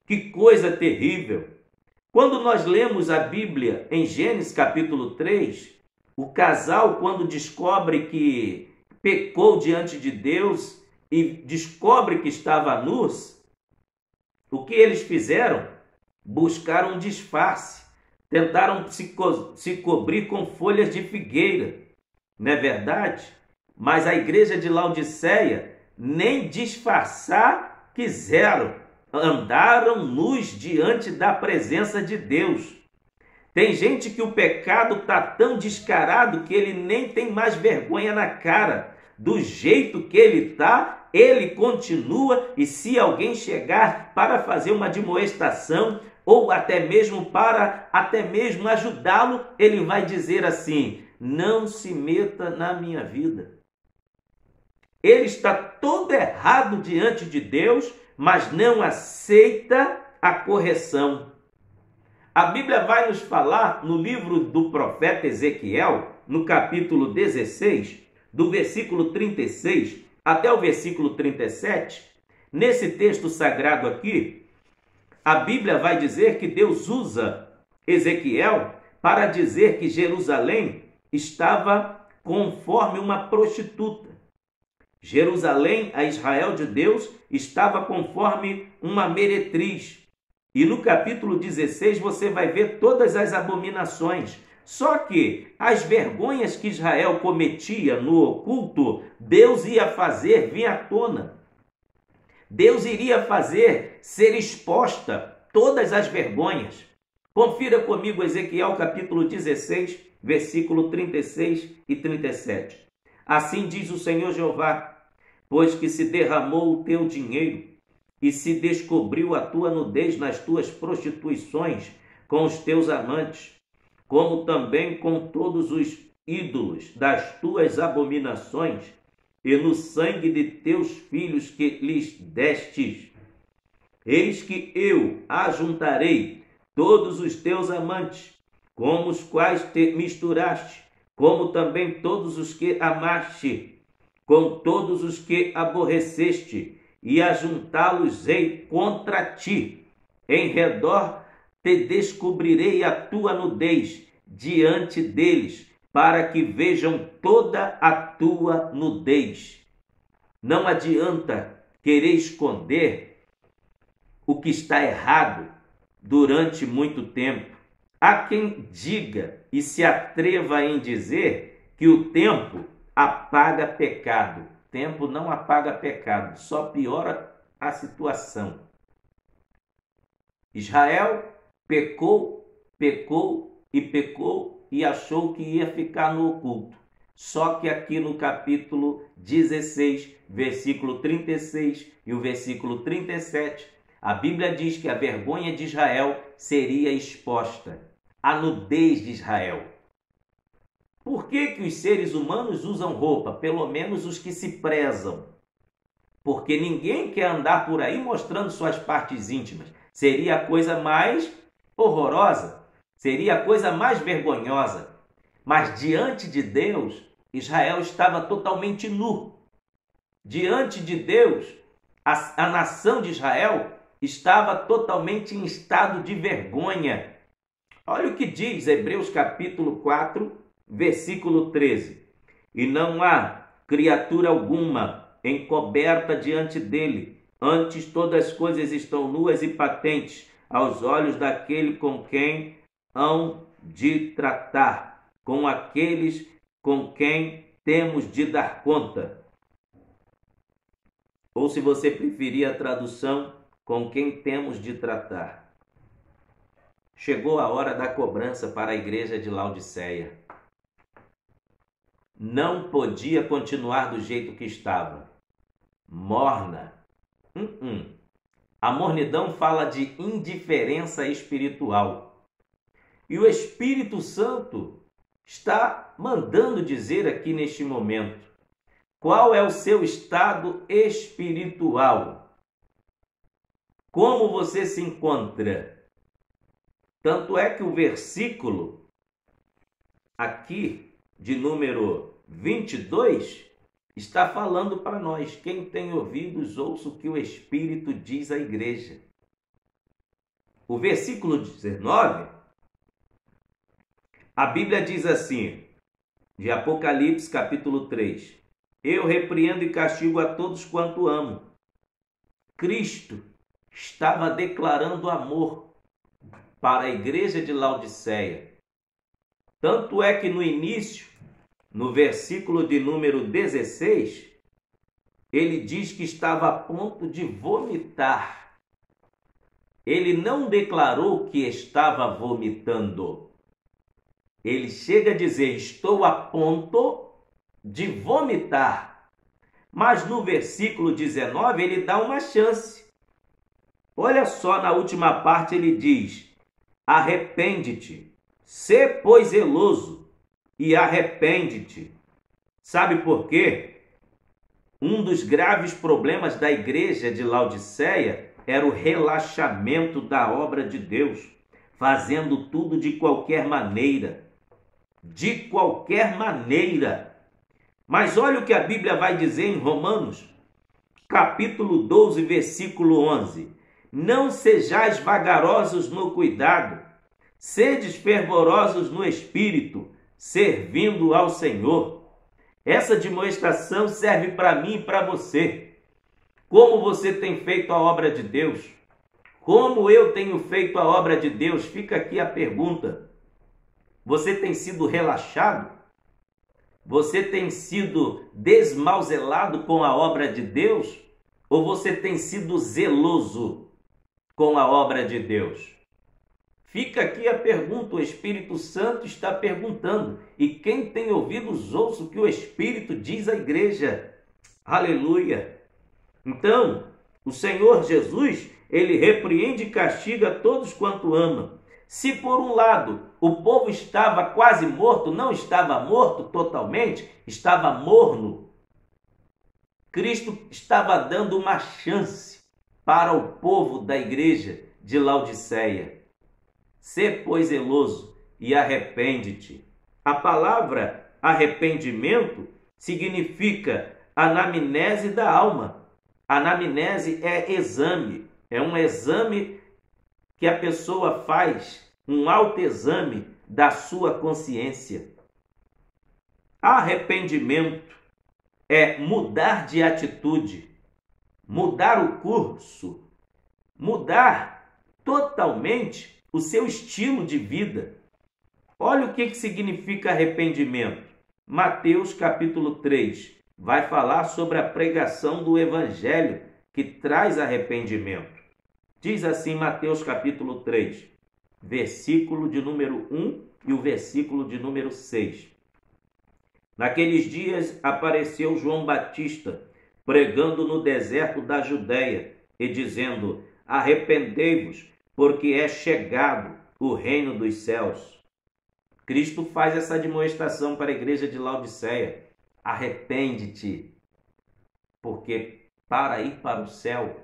Que coisa terrível! Quando nós lemos a Bíblia em Gênesis capítulo 3, o casal, quando descobre que pecou diante de Deus e descobre que estava nus, o que eles fizeram? Buscaram um disfarce, tentaram se cobrir com folhas de figueira, não é verdade? Mas a igreja de Laodiceia nem disfarçar quiseram. Andaram nus diante da presença de Deus. Tem gente que o pecado está tão descarado que ele nem tem mais vergonha na cara. Do jeito que ele está, ele continua, e se alguém chegar para fazer uma admoestação ou até mesmo para ajudá-lo, ele vai dizer assim: não se meta na minha vida. Ele está todo errado diante de Deus, mas não aceita a correção. A Bíblia vai nos falar no livro do profeta Ezequiel, no capítulo 16, do versículo 36 até o versículo 37. Nesse texto sagrado aqui, a Bíblia vai dizer que Deus usa Ezequiel para dizer que Jerusalém estava conforme uma prostituta. Jerusalém, a Israel de Deus, estava conforme uma meretriz. E no capítulo 16 você vai ver todas as abominações. Só que as vergonhas que Israel cometia no oculto, Deus ia fazer vir à tona. Deus iria fazer ser exposta todas as vergonhas. Confira comigo Ezequiel capítulo 16, versículo 36 e 37. Assim diz o Senhor Jeová: pois que se derramou o teu dinheiro e se descobriu a tua nudez nas tuas prostituições com os teus amantes, como também com todos os ídolos das tuas abominações, e no sangue de teus filhos que lhes destes, eis que eu ajuntarei todos os teus amantes, com os quais te misturaste, como também todos os que amaste, com todos os que aborreceste, e ajuntá-los-ei contra ti. Em redor te descobrirei a tua nudez diante deles, para que vejam toda a tua nudez. Não adianta querer esconder o que está errado durante muito tempo. Há quem diga e se atreva em dizer que o tempo apaga pecado. Tempo não apaga pecado, só piora a situação. Israel pecou e achou que ia ficar no oculto. Só que aqui no capítulo 16, versículo 36 e o versículo 37, a Bíblia diz que a vergonha de Israel seria exposta, a nudez de Israel. Por que os seres humanos usam roupa? Pelo menos os que se prezam. porque ninguém quer andar por aí mostrando suas partes íntimas. Seria a coisa mais horrorosa, seria a coisa mais vergonhosa. Mas diante de Deus, Israel estava totalmente nu. Diante de Deus, a nação de Israel estava totalmente em estado de vergonha. Olha o que diz Hebreus capítulo 4, versículo 13. E não há criatura alguma encoberta diante dele, antes todas as coisas estão nuas e patentes aos olhos daquele com quem hão de tratar, com aqueles com quem temos de dar conta. Ou, se você preferir a tradução, com quem temos de tratar. Chegou a hora da cobrança para a igreja de Laodiceia. Não podia continuar do jeito que estava. Morna. A mornidão fala de indiferença espiritual. E o Espírito Santo está mandando dizer aqui neste momento: qual é o seu estado espiritual? Como você se encontra? Tanto é que o versículo aqui de número 22 está falando para nós: quem tem ouvidos, ouça o que o Espírito diz à igreja. O versículo 19, a Bíblia diz assim, de Apocalipse capítulo 3: eu repreendo e castigo a todos quanto amo. Cristo estava declarando amor para a igreja de Laodiceia. Tanto é que no início, no versículo de número 16, ele diz que estava a ponto de vomitar. Ele não declarou que estava vomitando. Ele chega a dizer: estou a ponto de vomitar. Mas no versículo 19 ele dá uma chance. Olha só, na última parte ele diz: arrepende-te, sê pois zeloso e arrepende-te. Sabe por quê? Um dos graves problemas da igreja de Laodiceia era o relaxamento da obra de Deus, fazendo tudo de qualquer maneira. De qualquer maneira. Mas olha o que a Bíblia vai dizer em Romanos, capítulo 12, versículo 11. Não sejais vagarosos no cuidado, sedes fervorosos no espírito, servindo ao Senhor. Essa demonstração serve para mim e para você. Como você tem feito a obra de Deus? Como eu tenho feito a obra de Deus? Fica aqui a pergunta. Você tem sido relaxado? Você tem sido desmauzelado com a obra de Deus? Ou você tem sido zeloso com a obra de Deus? Fica aqui a pergunta, o Espírito Santo está perguntando. E quem tem ouvidos, ouça o que o Espírito diz à igreja. Aleluia! Então, o Senhor Jesus, ele repreende e castiga todos quanto ama. Se por um lado o povo estava quase morto, não estava morto totalmente, estava morno, Cristo estava dando uma chance para o povo da igreja de Laodiceia. Sê, pois, zeloso e arrepende-te. A palavra arrependimento significa anamnese da alma. Anamnese é exame, é um exame que a pessoa faz, um autoexame da sua consciência. Arrependimento é mudar de atitude, mudar o curso, mudar totalmente o seu estilo de vida. Olha o que significa arrependimento. Mateus capítulo 3 vai falar sobre a pregação do evangelho que traz arrependimento. Diz assim Mateus capítulo 3, versículo de número 1 e o versículo de número 6. Naqueles dias apareceu João Batista, pregando no deserto da Judéia e dizendo: arrependei-vos, porque é chegado o reino dos céus. Cristo faz essa demonstração para a igreja de Laodiceia: arrepende-te, porque para ir para o céu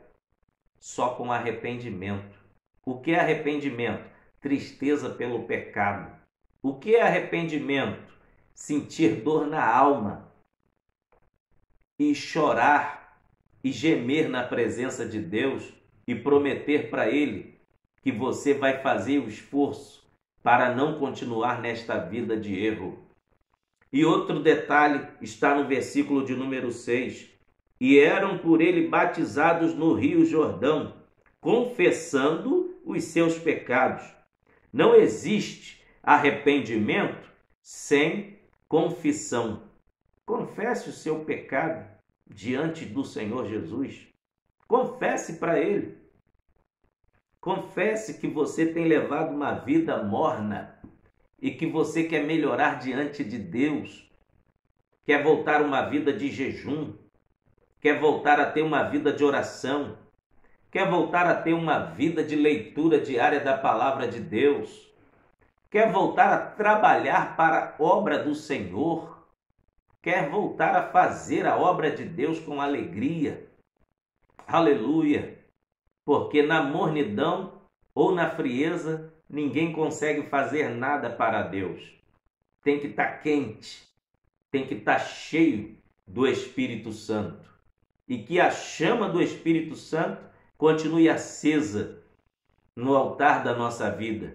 só com arrependimento. O que é arrependimento? Tristeza pelo pecado. O que é arrependimento? Sentir dor na alma e chorar e gemer na presença de Deus e prometer para Ele que você vai fazer o esforço para não continuar nesta vida de erro. E outro detalhe está no versículo de número 6. E eram por ele batizados no rio Jordão, confessando os seus pecados. Não existe arrependimento sem confissão. Confesse o seu pecado diante do Senhor Jesus. Confesse para Ele. Confesse que você tem levado uma vida morna e que você quer melhorar diante de Deus. Quer voltar a uma vida de jejum. Quer voltar a ter uma vida de oração. Quer voltar a ter uma vida de leitura diária da palavra de Deus. Quer voltar a trabalhar para a obra do Senhor. Quer voltar a fazer a obra de Deus com alegria. Aleluia! Porque na mornidão ou na frieza, ninguém consegue fazer nada para Deus. Tem que estar quente, tem que estar cheio do Espírito Santo. E que a chama do Espírito Santo continue acesa no altar da nossa vida.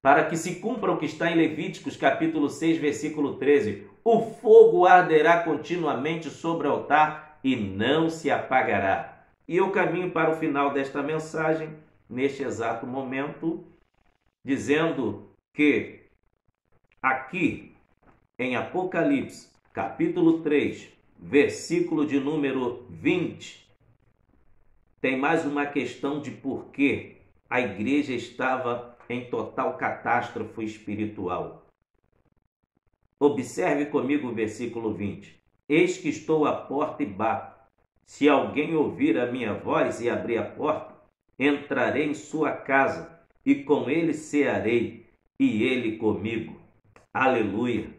Para que se cumpra o que está em Levíticos capítulo 6, versículo 13. O fogo arderá continuamente sobre o altar e não se apagará. E eu caminho para o final desta mensagem, neste exato momento, dizendo que aqui em Apocalipse, capítulo 3, versículo de número 20, tem mais uma questão de por que a igreja estava em total catástrofe espiritual. Observe comigo o versículo 20. Eis que estou à porta e bato. Se alguém ouvir a minha voz e abrir a porta, entrarei em sua casa e com ele cearei e ele comigo. Aleluia!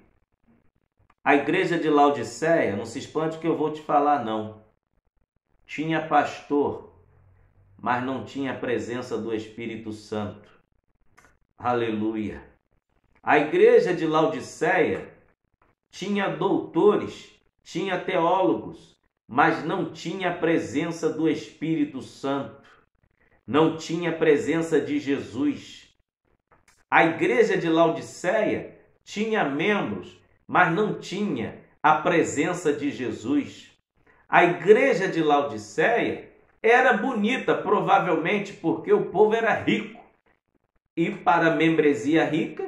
A igreja de Laodiceia, não se espante que eu vou te falar não. Tinha pastor, mas não tinha a presença do Espírito Santo. Aleluia! A igreja de Laodiceia tinha doutores, tinha teólogos, mas não tinha a presença do Espírito Santo. Não tinha a presença de Jesus. A igreja de Laodiceia tinha membros, mas não tinha a presença de Jesus. A igreja de Laodiceia era bonita, provavelmente porque o povo era rico. E para a membresia rica,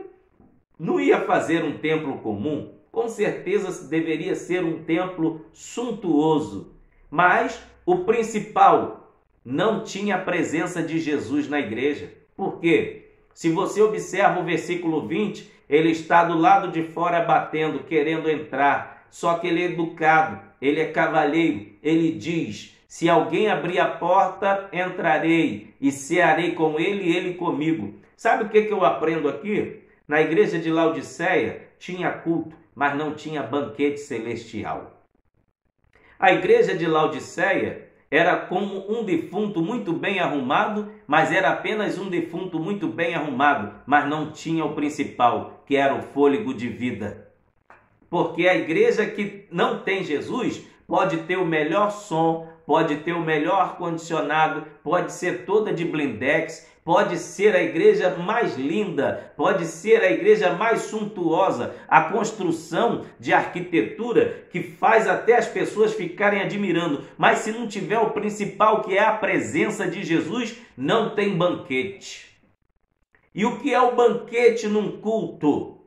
não ia fazer um templo comum. Com certeza deveria ser um templo suntuoso. Mas o principal, não tinha a presença de Jesus na igreja. Por quê? Se você observa o versículo 20, ele está do lado de fora batendo, querendo entrar. Só que ele é educado, ele é cavalheiro. Ele diz, se alguém abrir a porta, entrarei e cearei com ele e ele comigo. Sabe o que eu aprendo aqui? Na igreja de Laodiceia tinha culto, mas não tinha banquete celestial. A igreja de Laodiceia era como um defunto muito bem arrumado, mas era apenas um defunto muito bem arrumado, mas não tinha o principal, que era o fôlego de vida. Porque a igreja que não tem Jesus pode ter o melhor som, pode ter o melhor ar-condicionado, pode ser toda de blindex, pode ser a igreja mais linda, pode ser a igreja mais suntuosa, a construção de arquitetura que faz até as pessoas ficarem admirando. Mas se não tiver o principal, que é a presença de Jesus, não tem banquete. E o que é o banquete num culto?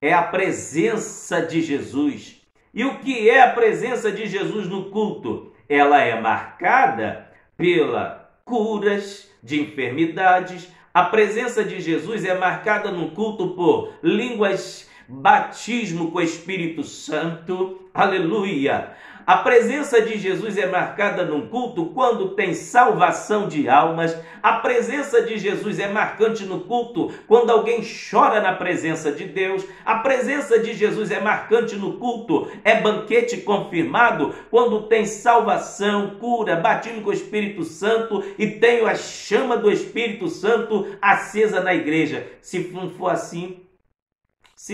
É a presença de Jesus. E o que é a presença de Jesus no culto? Ela é marcada pela curas de enfermidades. A presença de Jesus é marcada no culto por línguas, batismo com o Espírito Santo. Aleluia! A presença de Jesus é marcada num culto quando tem salvação de almas. A presença de Jesus é marcante no culto quando alguém chora na presença de Deus. A presença de Jesus é marcante no culto, é banquete confirmado quando tem salvação, cura, batismo com o Espírito Santo e tenho a chama do Espírito Santo acesa na igreja. Se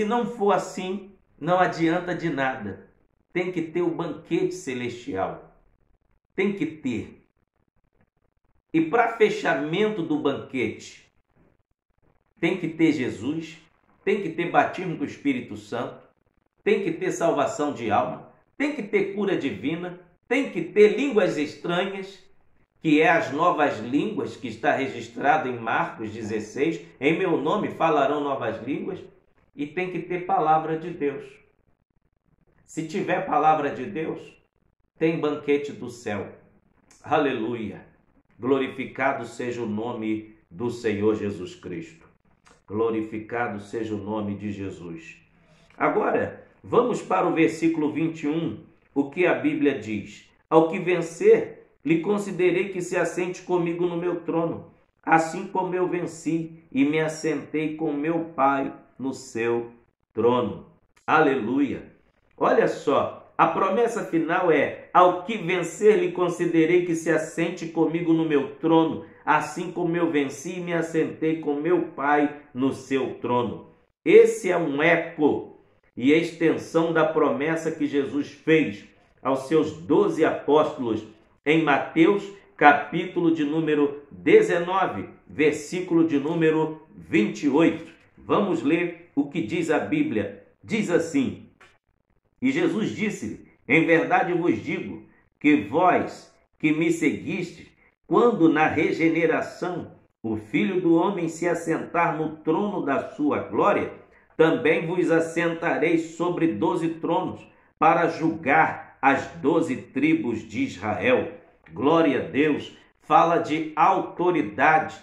não for assim, não adianta de nada. Tem que ter o banquete celestial. Tem que ter. E para fechamento do banquete, tem que ter Jesus, tem que ter batismo com o Espírito Santo, tem que ter salvação de alma, tem que ter cura divina, tem que ter línguas estranhas, que é as novas línguas, que está registrado em Marcos 16, em meu nome falarão novas línguas, e tem que ter palavra de Deus. Se tiver palavra de Deus, tem banquete do céu. Aleluia! Glorificado seja o nome do Senhor Jesus Cristo. Glorificado seja o nome de Jesus. Agora, vamos para o versículo 21, o que a Bíblia diz. Ao que vencer, lhe considerei que se assente comigo no meu trono, assim como eu venci e me assentei com meu Pai no seu trono. Aleluia! Olha só, a promessa final é: ao que vencer lhe considerei que se assente comigo no meu trono, assim como eu venci e me assentei com meu Pai no seu trono. Esse é um eco e extensão da promessa que Jesus fez aos seus 12 apóstolos em Mateus, capítulo de número 19, versículo de número 28. Vamos ler o que diz a Bíblia. Diz assim: e Jesus disse-lhe: em verdade vos digo que vós que me seguistes, quando na regeneração o Filho do Homem se assentar no trono da sua glória, também vos assentareis sobre 12 tronos, para julgar as 12 tribos de Israel. Glória a Deus! Fala de autoridade,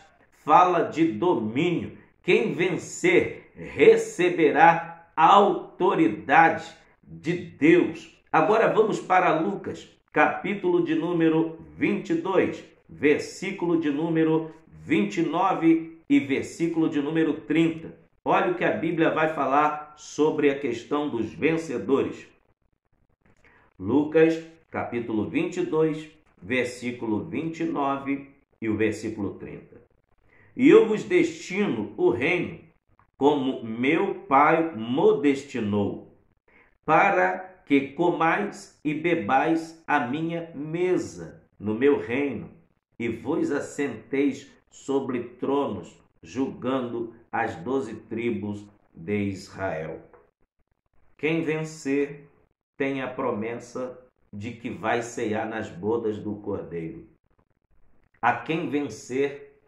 fala de domínio. Quem vencer receberá autoridade de Deus. Agora vamos para Lucas, capítulo de número 22, versículo de número 29 e versículo de número 30. Olha o que a Bíblia vai falar sobre a questão dos vencedores. Lucas, capítulo 22, versículo 29 e o versículo 30. E eu vos destino o reino, como meu Pai mo destinou, para que comais e bebais a minha mesa no meu reino, e vos assenteis sobre tronos, julgando as 12 tribos de Israel. Quem vencer tem a promessa de que vai ceiar nas bodas do Cordeiro. A quem vencer,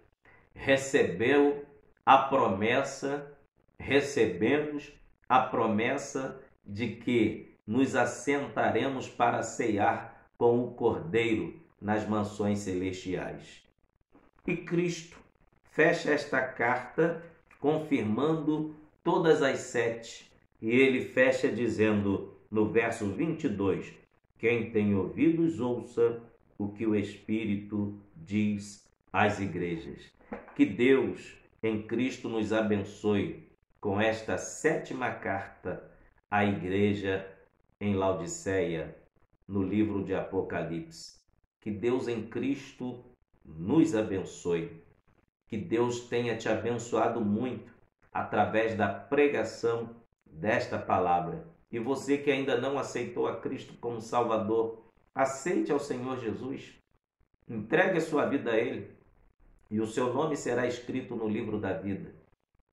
recebemos a promessa de que nos assentaremos para ceiar com o Cordeiro nas mansões celestiais. E Cristo fecha esta carta confirmando todas as 7. E ele fecha dizendo no verso 22, quem tem ouvidos ouça o que o Espírito diz às igrejas. Que Deus em Cristo nos abençoe com esta 7ª carta à igreja em Laodiceia, no livro de Apocalipse. Que Deus em Cristo nos abençoe. Que Deus tenha te abençoado muito através da pregação desta palavra. E você que ainda não aceitou a Cristo como Salvador, aceite ao Senhor Jesus. Entregue a sua vida a Ele e o seu nome será escrito no livro da vida.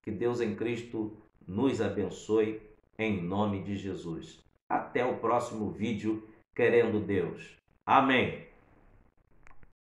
Que Deus em Cristo nos abençoe em nome de Jesus. Até o próximo vídeo, querendo Deus. Amém.